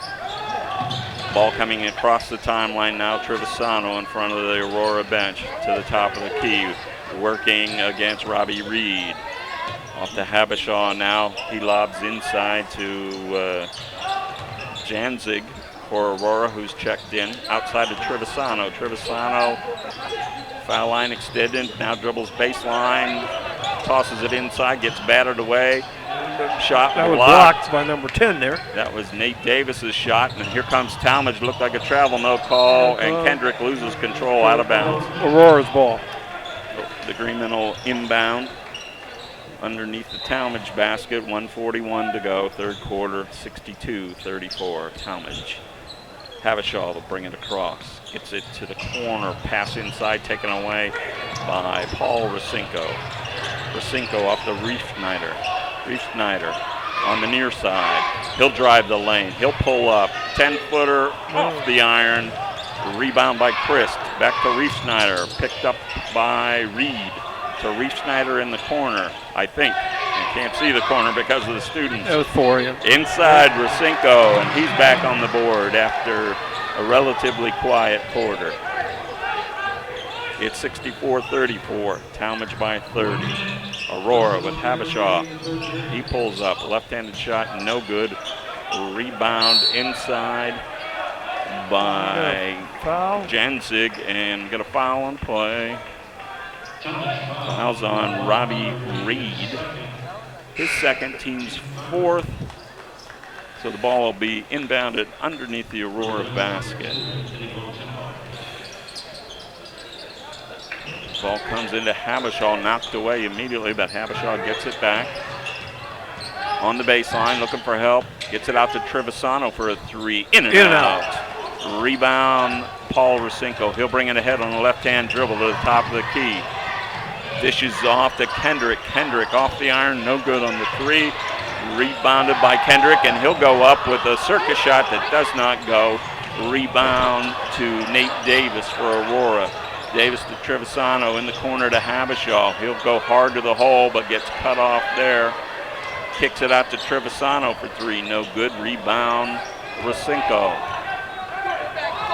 Ball coming across the timeline now. Trevisano in front of the Aurora bench to the top of the key, working against Robbie Reed. Off to Habishaw now. He lobs inside to Janzig for Aurora, who's checked in. Outside to Trevisano. Trevisano, foul line extended, now dribbles baseline, tosses it inside, gets battered away. Shot That was blocked. blocked by number 10 there. That was Nate Davis's shot, and here comes Tallmadge. Looked like a travel, no call, and Kendrick loses control out of bounds. Aurora's ball. The Greenmen will inbound underneath the Tallmadge basket. 1:41 to go, third quarter, 62-34. Tallmadge. Habishaw will bring it across. Gets it to the corner. Pass inside, taken away by Paul Rasinko. Rasinko off the Reef-Snyder. Reef-Snyder on the near side. He'll drive the lane. He'll pull up. 10-footer off the iron. Rebound by Christ. Back to Reef-Snyder. Picked up by Reed. To Reef-Snyder in the corner, I think. You can't see the corner because of the students. That was for you. Inside Rasinko, and he's back on the board after a relatively quiet quarter. It's 64-34, Tallmadge by 30. Aurora with Habishaw. He pulls up, left-handed shot, no good. Rebound inside by Janzig, and got a foul on play. Foul's on Robbie Reed. His second, team's fourth. So the ball will be inbounded underneath the Aurora basket. Ball comes into Habishaw, knocked away immediately, but Habishaw gets it back. On the baseline, looking for help. Gets it out to Trevisano for a three. In and out. Rebound, Paul Rasinko. He'll bring it ahead on the left-hand dribble to the top of the key. Dishes off to Kendrick. Kendrick off the iron, no good on the three. Rebounded by Kendrick, and he'll go up with a circus shot that does not go. Rebound to Nate Davis for Aurora. Davis to Trevisano in the corner to Habishaw. He'll go hard to the hole, but gets cut off there. Kicks it out to Trevisano for three, no good. Rebound, Rasinko.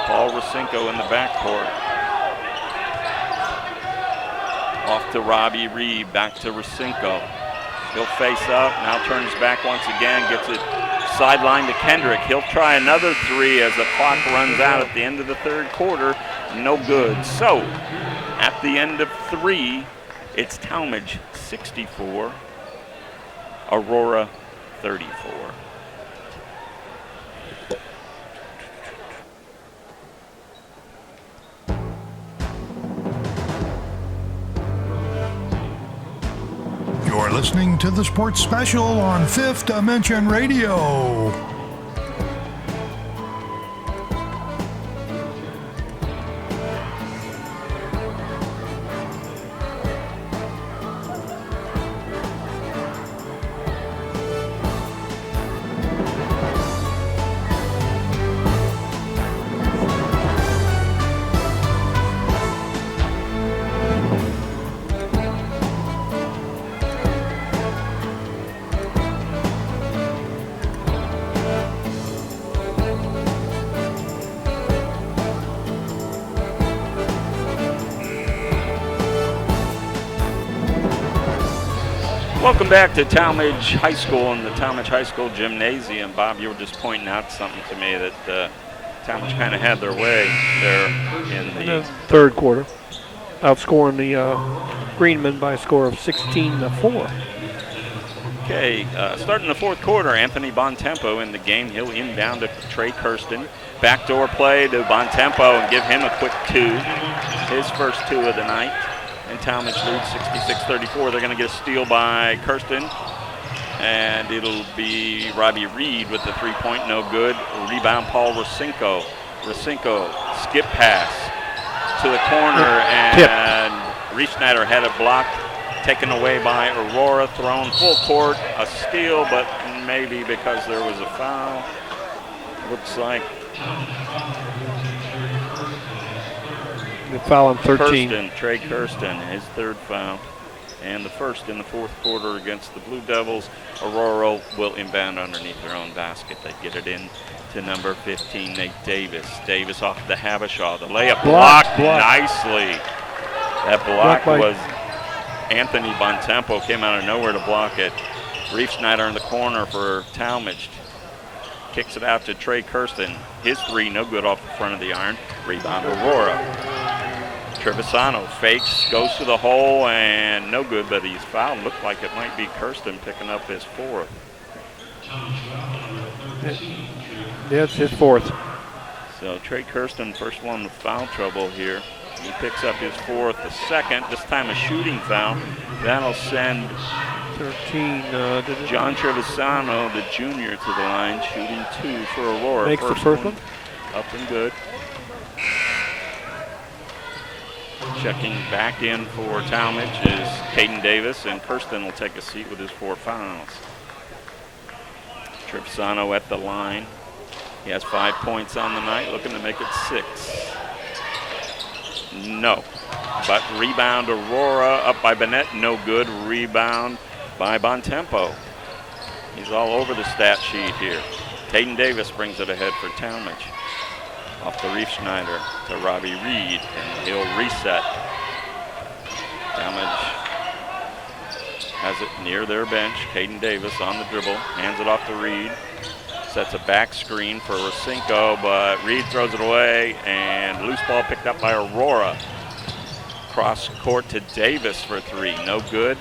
Paul Rasinko in the backcourt. Off to Robbie Reed, back to Rosinko. He'll face up, now turns back once again, gets it sideline to Kendrick. He'll try another three as the clock runs out at the end of the third quarter. No good. So, at the end of three, it's Tallmadge 64, Aurora 34. You're listening to the Sports Special on Fifth Dimension Radio. Welcome back to Tallmadge High School and the Tallmadge High School Gymnasium. Bob, you were just pointing out something to me that Tallmadge kind of had their way there in the third quarter, outscoring the Greenmen by a score of 16-4. Okay, starting the fourth quarter, Anthony Bontempo in the game. He'll inbound to Trey Kirsten. Backdoor play to Bontempo and give him a quick two. His first two of the night. And Tallmadge leads 66-34. They're going to get a steal by Kirsten. And it'll be Robbie Reed with the three-point, no good. Rebound, Paul Rosinko. Rosinko, skip pass to the corner, and Reese Schneider had it blocked. Taken away by Aurora, thrown full court. A steal, but maybe because there was a foul. Looks like the foul on 13. Kirsten, Trey Kirsten, his third foul, and the first in the fourth quarter against the Blue Devils. Aurora will inbound underneath their own basket. They get it in to number 15, Nate Davis. Davis off the Havashaw. The layup blocked nicely. That block was Anthony Bontempo, came out of nowhere to block it. Reef Schneider in the corner for Tallmadge. Kicks it out to Trey Kirsten. His three, no good off the front of the iron. Rebound, Aurora. Trevisano fakes, goes to the hole, and no good, but he's fouled. Looked like it might be Kirsten picking up his fourth. Yeah, it's his fourth. So Trey Kirsten, first one with foul trouble here. He picks up his fourth, the second, this time a shooting foul. That'll send 13. John Trevisano, the junior, to the line, shooting two for Aurora. Makes the first one. Up and good. Checking back in for Tallmadge is Caden Davis, and Kirsten will take a seat with his 4 fouls. Trevisano at the line. He has 5 points on the night, looking to make it 6. No. But rebound Aurora, up by Bennett, no good. Rebound by Bontempo. He's all over the stat sheet here. Caden Davis brings it ahead for Tallmadge. Off the Reef Schneider to Robbie Reed, and he'll reset. Tallmadge has it near their bench. Caden Davis on the dribble, hands it off to Reed. Sets a back screen for Rosinko, but Reed throws it away, and loose ball picked up by Aurora. Cross court to Davis for 3, no good.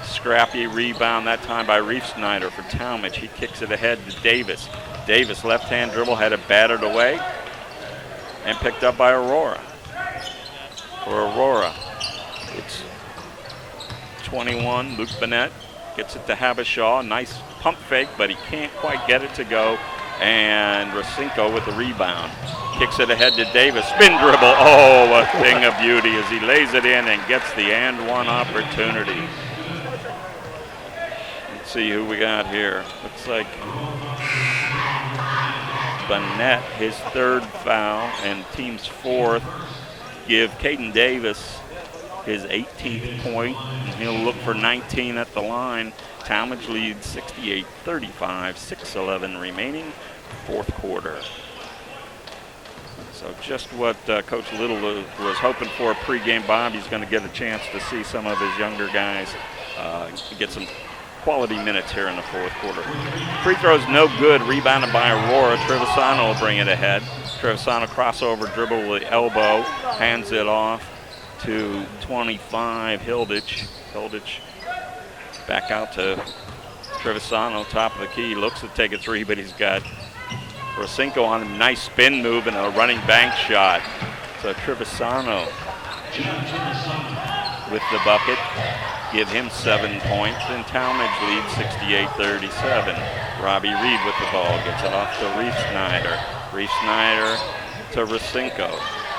Scrappy rebound that time by Reef Schneider for Tallmadge. He kicks it ahead to Davis. Davis, left-hand dribble, had it battered away and picked up by Aurora. For Aurora, it's 21, Luke Bennett gets it to Havashaw. Nice pump fake, but he can't quite get it to go. And Rosinko with the rebound. Kicks it ahead to Davis. Spin dribble. Oh, a thing of beauty as he lays it in and gets the and one opportunity. Let's see who we got here. Looks like Bennett, his 3rd foul, and team's 4th. Give Caden Davis his 18th point, and he'll look for 19 at the line. Tallmadge leads 68-35, 6:11 remaining, 4th quarter. So just what Coach Little was hoping for pregame. Bobby's going to get a chance to see some of his younger guys get some quality minutes here in the fourth quarter. Free throw's no good. Rebounded by Aurora. Trevisano will bring it ahead. Trevisano crossover, dribble with the elbow, hands it off to 25, Hilditch. Hilditch back out to Trevisano, top of the key. Looks to take a three, but he's got Rosinko on a nice spin move and a running bank shot. So Trevisano with the bucket. Give him 7 points, and Tallmadge leads 68-37. Robbie Reed with the ball, gets it off to Reef Snyder. Reef Snyder to Rosinko.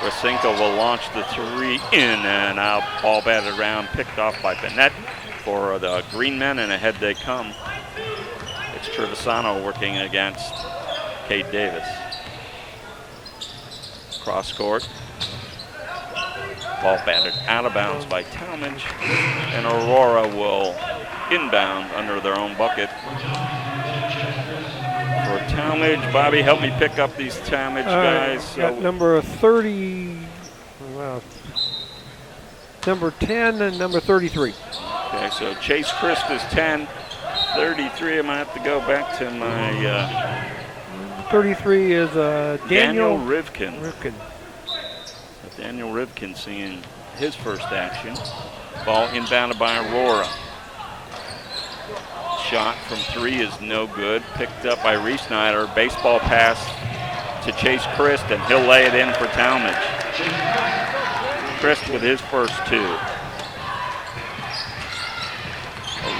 Rosinko will launch the three in and out, ball batted around, picked off by Bennett for the Green Men, and ahead they come. It's Trevisano working against Cade Davis. Cross court. Ball batted out of bounds by Tallmadge, and Aurora will inbound under their own bucket. For Tallmadge, Bobby, help me pick up these Tallmadge guys. Got number 30, number 10 and number 33. Okay, so Chase Christ is 10, 33. I'm going to have to go back to my 33 is Daniel Rivkin. Rivkin. Daniel Rivkin seeing his first action. Ball inbounded by Aurora. Shot from three is no good. Picked up by Reef Snyder. Baseball pass to Chase Christ, and he'll lay it in for Tallmadge. Christ with his first two.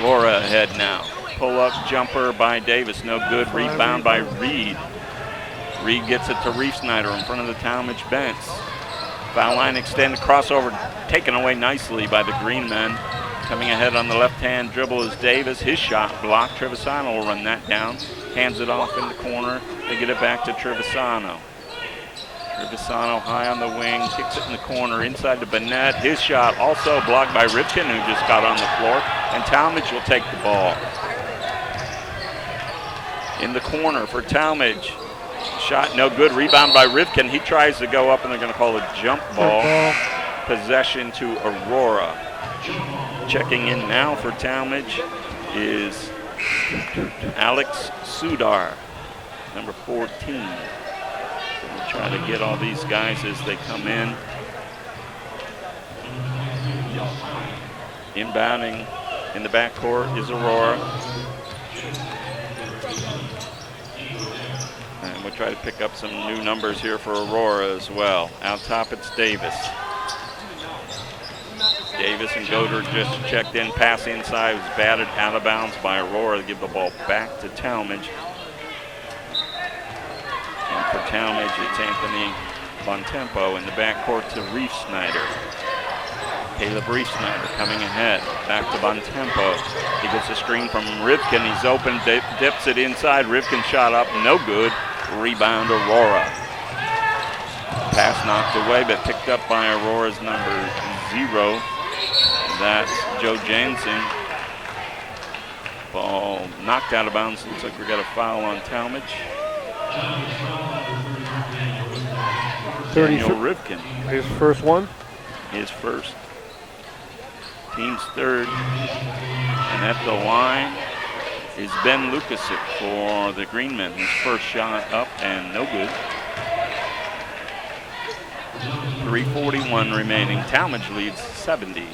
Aurora ahead now. Pull-up jumper by Davis, no good. Rebound by Reed. Reed gets it to Reef Snyder in front of the Tallmadge bench. Foul line extended, crossover taken away nicely by the Green Men. Coming ahead on the left-hand dribble is Davis. His shot blocked. Trevisano will run that down. Hands it off in the corner. They get it back to Trevisano. Trevisano high on the wing, kicks it in the corner inside to Bennett. His shot also blocked by Ripken, who just got on the floor. And Tallmadge will take the ball. In the corner for Tallmadge. Shot no good. Rebound by Rivkin. He tries to go up, and they're going to call a jump ball. Possession to Aurora. Checking in now for Tallmadge is Alex Sudar, number 14. We'll try to get all these guys as they come in. Inbounding in the backcourt is Aurora. And we'll try to pick up some new numbers here for Aurora as well. Out top, it's Davis. Davis and Goddard just checked in. Pass inside was batted out of bounds by Aurora to give the ball back to Tallmadge. And for Tallmadge, it's Anthony Bontempo in the backcourt to Reef Snyder. Caleb Reef Snyder coming ahead. Back to Bontempo. He gets a screen from Rivkin. He's open, dips it inside. Rivkin shot up, no good. Rebound Aurora. Pass knocked away, but picked up by Aurora's number 0. That's Joe Jansen. Ball knocked out of bounds. Looks like we got a foul on Tallmadge. Daniel Rivkin. His first one. His first. Team's third. And at the line is Ben Lukasic for the Green Men. His first shot up and no good. 3:41 remaining. Tallmadge leads 70-37.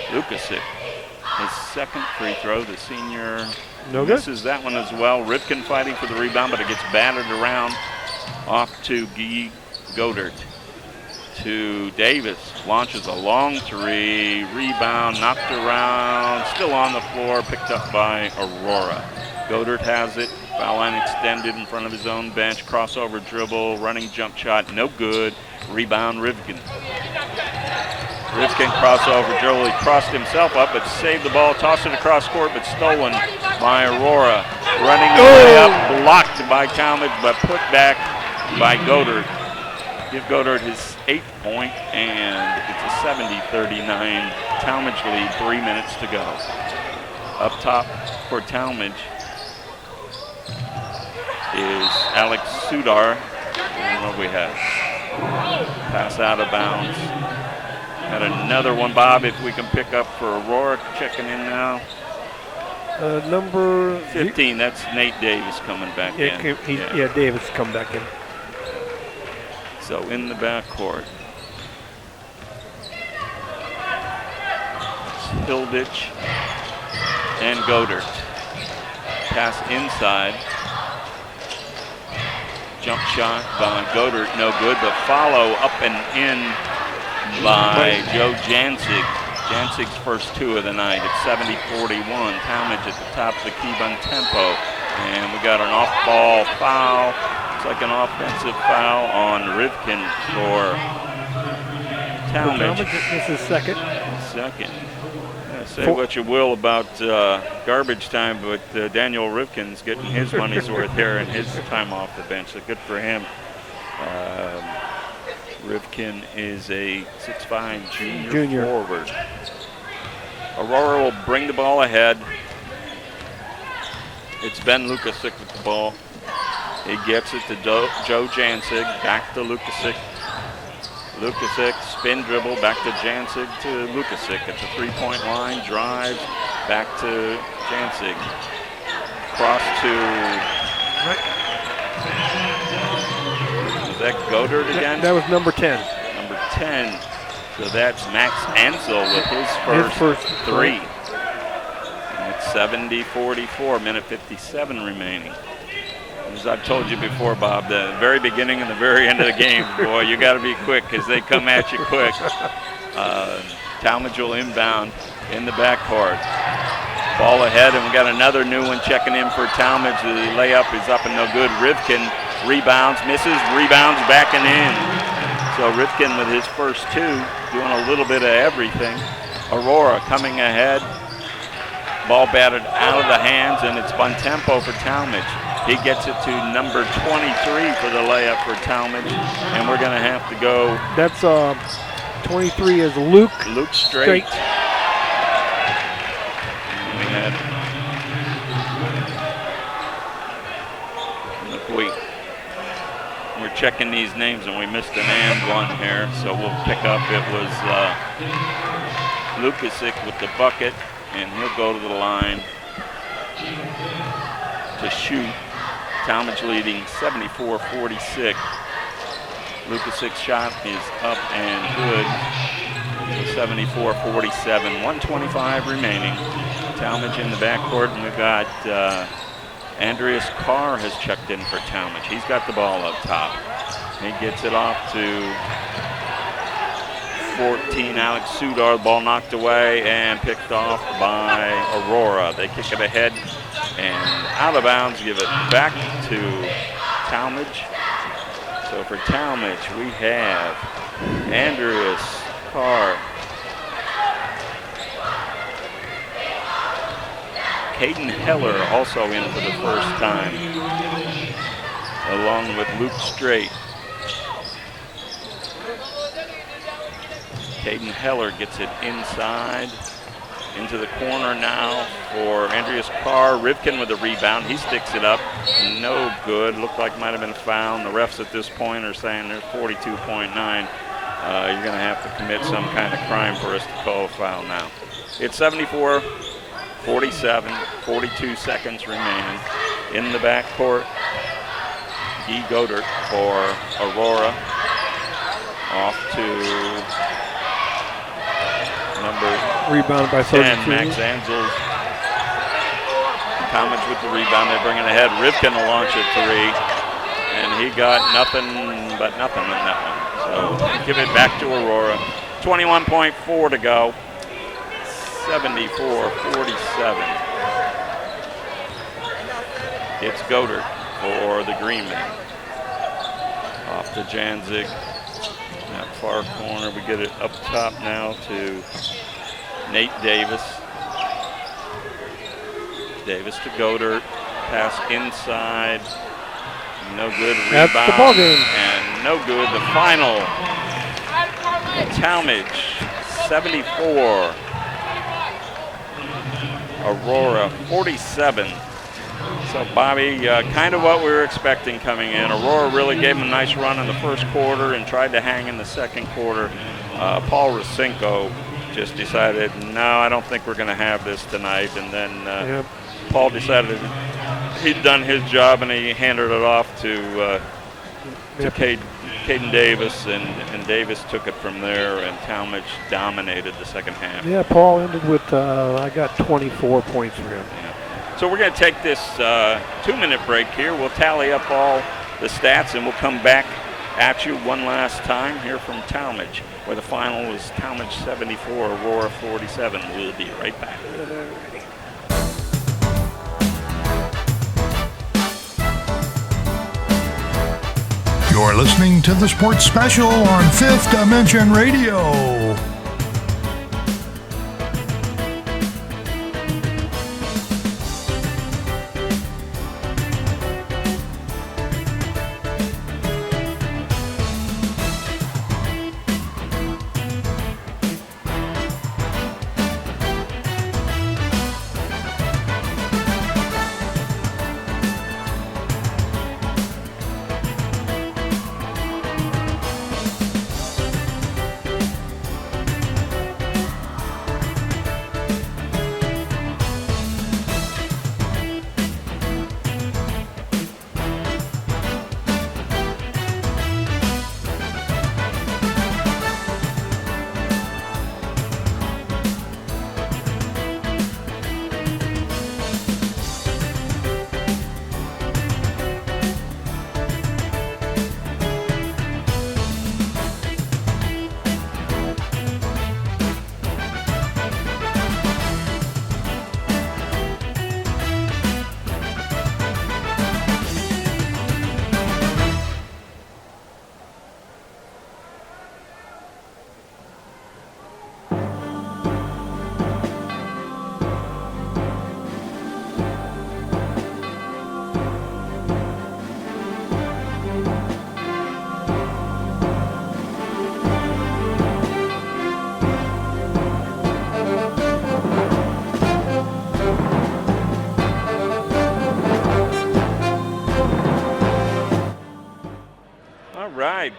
Lukasic, his second free throw, the senior misses that one as well. Ripken fighting for the rebound, but it gets battered around off to Guy Goddard. To Davis, launches a long three, rebound, knocked around, still on the floor, picked up by Aurora. Goddard has it, foul line extended in front of his own bench, crossover dribble, running jump shot, no good, rebound Rivkin. Rivkin crossover dribble, he crossed himself up, but saved the ball, tossed it across court, but stolen by Aurora. Running way up, blocked by Tallmadge, but put back by Goddard. Give Goddard his 8th point, and it's a 70-39 Tallmadge lead, 3 minutes to go. Up top for Tallmadge is Alex Sudar. And what we have? Pass out of bounds. Got another one, Bob, if we can pick up for Aurora. Checking in now. Number 15, that's Nate Davis coming back in. Davis come back in. So in the backcourt, Hilditch and Godert. Pass inside. Jump shot by Godert, no good. The follow up and in by Joe Jancig. Jancig's first two of the night at 70-41. Tallmadge at the top of the key on tempo. And we got an off-ball foul. It's like an offensive foul on Rivkin for Tallmadge. This is second. Say what you will about garbage time, but Daniel Rivkin's getting his money's worth here and his time off the bench, so good for him. Rivkin is a 6'5" junior forward. Aurora will bring the ball ahead. It's Ben Lukasic with the ball. He gets it to Joe Jancig, back to Lukasic. Lukasic, spin dribble, back to Jancig to Lukasic at the three-point line, drives, back to Jancig. Cross to, was that Godert again? That was number 10. Number 10. So that's Max Ansel with his first three. And it's 70-44, minute 57 remaining. As I've told you before, Bob, the very beginning and the very end of the game, boy, you got to be quick because they come at you quick. Tallmadge will inbound in the backcourt. Ball ahead, and we got another new one checking in for Tallmadge. The layup is up and no good. Rivkin rebounds, misses, rebounds, backing in. So Rivkin with his first two, doing a little bit of everything. Aurora coming ahead. Ball batted out of the hands, and it's Bontempo for Tallmadge. He gets it to number 23 for the layup for Tallmadge, and we're going to have to go. That's 23 is Luke Straight. We're checking these names, and we missed an and one here, so we'll pick up. It was Lukasic with the bucket, and he'll go to the line to shoot. Tallmadge leading 74-46. Lukasic's shot is up and good. 74-47. 1:25 remaining. Tallmadge in the backcourt, and we've got Andreas Carr has checked in for Tallmadge. He's got the ball up top. He gets it off to 14, Alex Sudar. The ball knocked away and picked off by Aurora. They kick it ahead and out of bounds, give it back to Tallmadge. So for Tallmadge, we have Andreas Carr, Caden Heller also in for the first time, along with Luke Straight. Caden Heller gets it inside, into the corner now for Andreas Carr. Rivkin with the rebound. He sticks it up. No good. Looked like might have been a foul. And the refs at this point are saying there's 42.9. You're going to have to commit some kind of crime for us to call a foul now. It's 74-47, 42 seconds remaining. In the backcourt, Guy Godert for Aurora. Off to number rebound by 10, Max Ansel. Tallmadge with the rebound. They bring it ahead. Rivkin will launch a three, and he got nothing but nothing in that one. So give it back to Aurora. 21.4 to go. 74-47. It's Godert for the Greenmen. Off to Jancig. That far corner, we get it up top now to Nate Davis. Davis to Godert. Pass inside. No good. Rebound. That's the ball game. And no good. The final. Tallmadge 74. Aurora 47. So, Bobby, kind of what we were expecting coming in. Aurora really gave him a nice run in the first quarter and tried to hang in the second quarter. Paul Racinko just decided, no, I don't think we're going to have this tonight. And then Paul decided he'd done his job, and he handed it off to Caden Davis, and Davis took it from there, and Tallmadge dominated the second half. Yeah, Paul ended with, I got 24 points for him. Yeah. So we're going to take this 2-minute break here. We'll tally up all the stats, and we'll come back at you one last time here from Tallmadge, where the final was Tallmadge 74, Aurora 47. We'll be right back. You're listening to the Sports Special on Fifth Dimension Radio.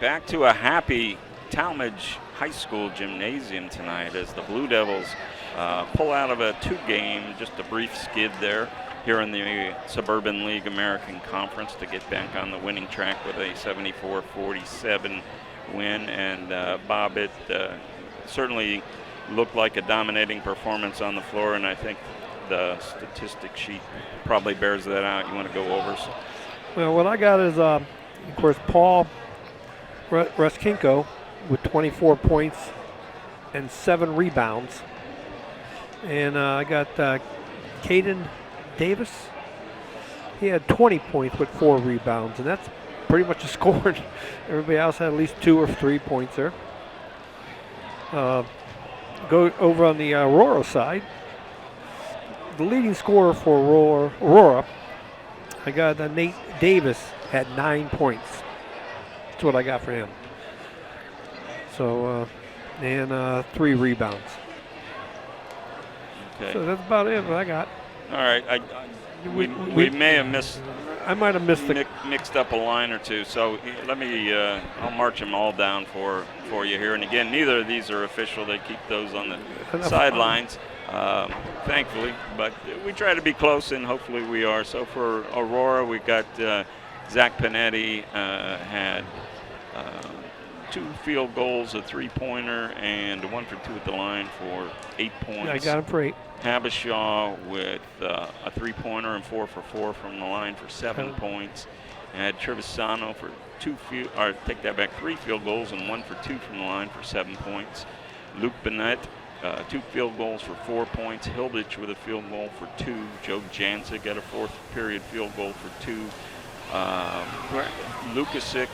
Back to a happy Tallmadge High School gymnasium tonight as the Blue Devils pull out of a 2-game, just a brief skid there here in the Suburban League American Conference to get back on the winning track with a 74-47 win. And Bob, it certainly looked like a dominating performance on the floor, and I think the statistic sheet probably bears that out. You want to go over? Well, what I got is, of course, Paul Raskinko with 24 points and 7 rebounds. And I got Caden Davis. He had 20 points with 4 rebounds, and that's pretty much a score. Everybody else had at least 2 or 3 points there. Go over on the Aurora side. The leading scorer for Aurora, I got Nate Davis had 9 points. That's what I got for him. So, and 3 rebounds. Okay. So that's about it. What I got. All right. We may have missed. I might have mixed up a line or two. So let me. I'll march them all down for you here. And again, neither of these are official. They keep those on the sidelines, thankfully. But we try to be close, and hopefully we are. So for Aurora, we got Zach Panetti had 2 field goals, a 3-pointer, and 1 for 2 at the line for 8 points. Yeah, I got him for 8. Habishaw with a 3-pointer and 4 for 4 from the line for 7 points. And Trevisano for 3 field goals and 1 for 2 from the line for 7 points. Luke Bennett, 2 field goals for 4 points. Hilditch with a field goal for 2. Joe Jansa got a 4th period field goal for 2. Lukasic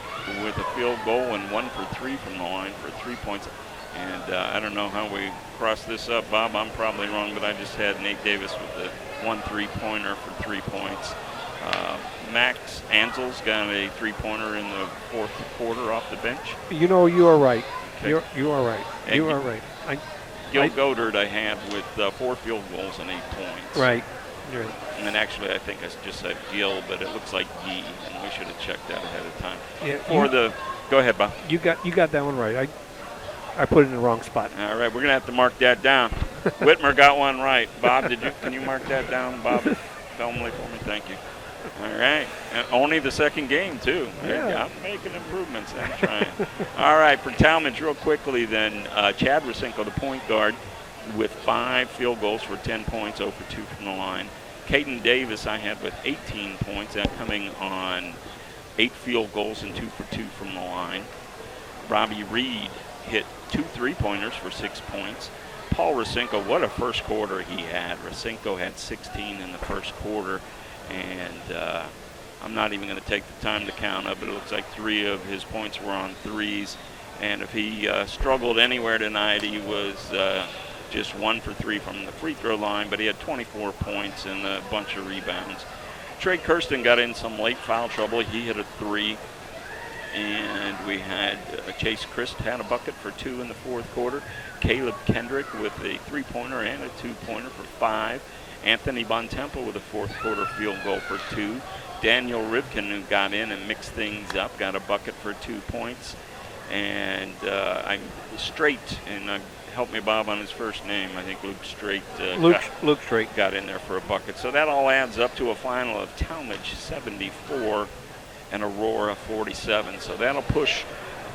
with a field goal and 1 for 3 from the line for 3 points. And I don't know how we crossed this up, Bob. I'm probably wrong, but I just had Nate Davis with the 1 3-pointer for 3 points. Max Ansel's got a 3-pointer in the 4th quarter off the bench. You know, you are right. Okay. You are right. And you are right. Gil Goddard I had with 4 field goals and 8 points. Right. Right. And then actually, I think I just said Gill, but it looks like Yee, and we should have checked that ahead of time. Yeah, Go ahead, Bob. You got that one right. I put it in the wrong spot. All right, we're gonna have to mark that down. Whitmer got one right. Bob, can you mark that down, Bob? Filmly for me, thank you. All right, and only the second game too. Yeah. I'm making improvements. I'm trying. All right, for Tallmadge, real quickly then, Chad Rasenko, the point guard, with 5 field goals for 10 points, 0 for 2 from the line. Caden Davis I had with 18 points, that coming on 8 field goals and 2 for 2 from the line. Robbie Reed hit 2 3-pointers for 6 points. Paul Rasenko, what a first quarter he had. Rasenko had 16 in the first quarter, and I'm not even going to take the time to count up, but it looks like 3 of his points were on threes. And if he struggled anywhere tonight, he was just 1 for 3 from the free throw line, but he had 24 points and a bunch of rebounds. Trey Kirsten got in some late foul trouble. He hit a 3. And we had Chase Christ had a bucket for 2 in the fourth quarter. Caleb Kendrick with a 3-pointer and a 2-pointer for 5. Anthony Bontempo with a fourth quarter field goal for 2. Daniel Rivkin, who got in and mixed things up, got a bucket for 2 points. And Straight, and help me, Bob, on his first name. I think Luke Straight. Luke Straight got in there for a bucket. So that all adds up to a final of Tallmadge 74 and Aurora 47. So that'll push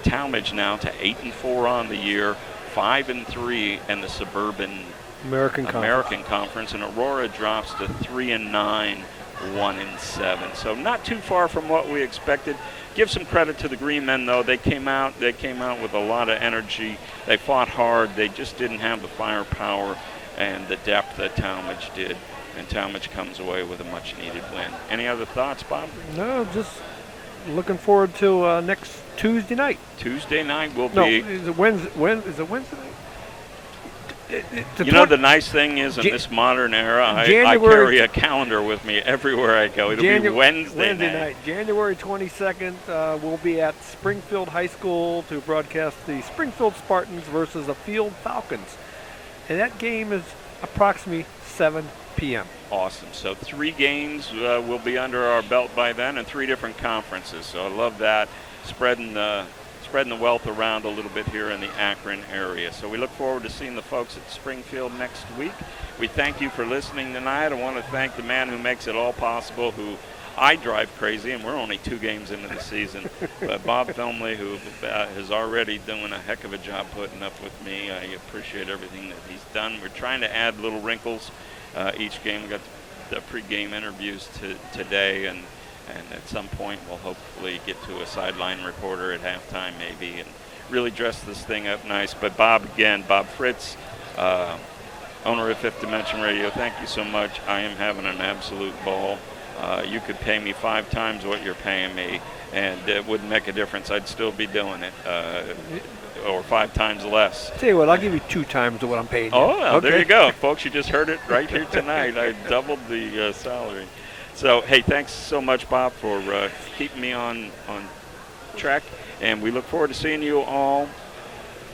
Tallmadge now to 8-4 on the year, 5-3 in the Suburban American Conference, and Aurora drops to 3-9, 1-7. So not too far from what we expected. Give some credit to the Green Men, though. They came out with a lot of energy. They fought hard. They just didn't have the firepower and the depth that Tallmadge did. And Tallmadge comes away with a much-needed win. Any other thoughts, Bob? No, just looking forward to next Tuesday night. Tuesday night will No, be. is it Wednesday? Is it Wednesday night? The nice thing is, in this modern era, I carry a calendar with me everywhere I go. It'll be Wednesday night. January 22nd, we'll be at Springfield High School to broadcast the Springfield Spartans versus the Field Falcons. And that game is approximately 7 p.m. Awesome. So 3 games will be under our belt by then, and 3 different conferences. So I love that, spreading the wealth around a little bit here in the Akron area. So we look forward to seeing the folks at Springfield next week. We thank you for listening tonight. I want to thank the man who makes it all possible, who I drive crazy, and we're only 2 games into the season. But Bob Filmley, who is already doing a heck of a job putting up with me. I appreciate everything that he's done. We're trying to add little wrinkles each game. We got the pregame interviews today, and at some point we'll hopefully get to a sideline reporter at halftime maybe and really dress this thing up nice. But Bob Fritz, owner of Fifth Dimension Radio, thank you so much. I am having an absolute ball. You could pay me 5 times what you're paying me, and it wouldn't make a difference. I'd still be doing it, or 5 times less. Tell you what, I'll give you 2 times what I'm paying you. Oh, well, okay. There you go. Folks, you just heard it right here tonight. I doubled the salary. So, hey, thanks so much, Bob, for keeping me on track. And we look forward to seeing you all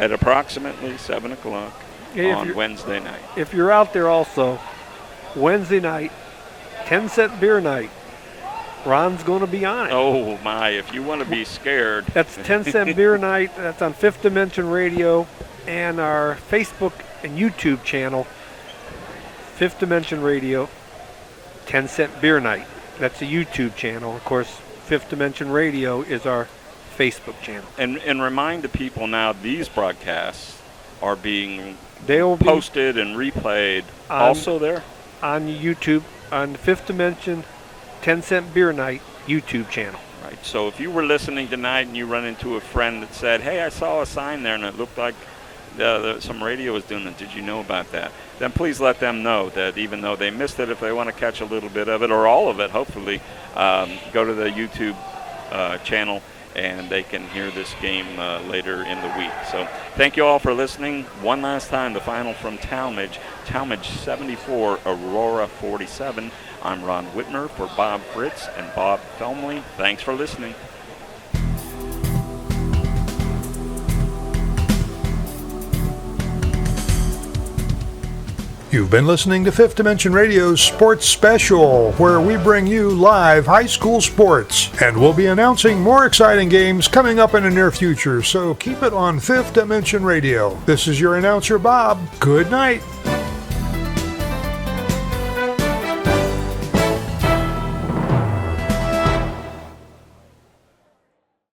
at approximately 7 o'clock on Wednesday night. If you're out there also, Wednesday night, 10-cent beer night. Ron's going to be on it. Oh, my. If you want to be scared. That's 10-cent beer night. That's on Fifth Dimension Radio and our Facebook and YouTube channel, Fifth Dimension Radio, 10-cent beer night. That's a YouTube channel. Of course, Fifth Dimension Radio is our Facebook channel. And remind the people now, these broadcasts are being posted and replayed also there? On YouTube, on the Fifth Dimension 10-cent beer night YouTube channel. Right. So if you were listening tonight and you run into a friend that said, hey, I saw a sign there and it looked like some radio was doing it, did you know about that? Then please let them know that even though they missed it, if they want to catch a little bit of it or all of it, hopefully, go to the YouTube channel and they can hear this game later in the week. So thank you all for listening. One last time, the final from Tallmadge. Tallmadge 74, Aurora 47. I'm Ron Whitmer for Bob Fritz and Bob Felmley. Thanks for listening. You've been listening to Fifth Dimension Radio's Sports Special, where we bring you live high school sports. And we'll be announcing more exciting games coming up in the near future, so keep it on Fifth Dimension Radio. This is your announcer, Bob. Good night.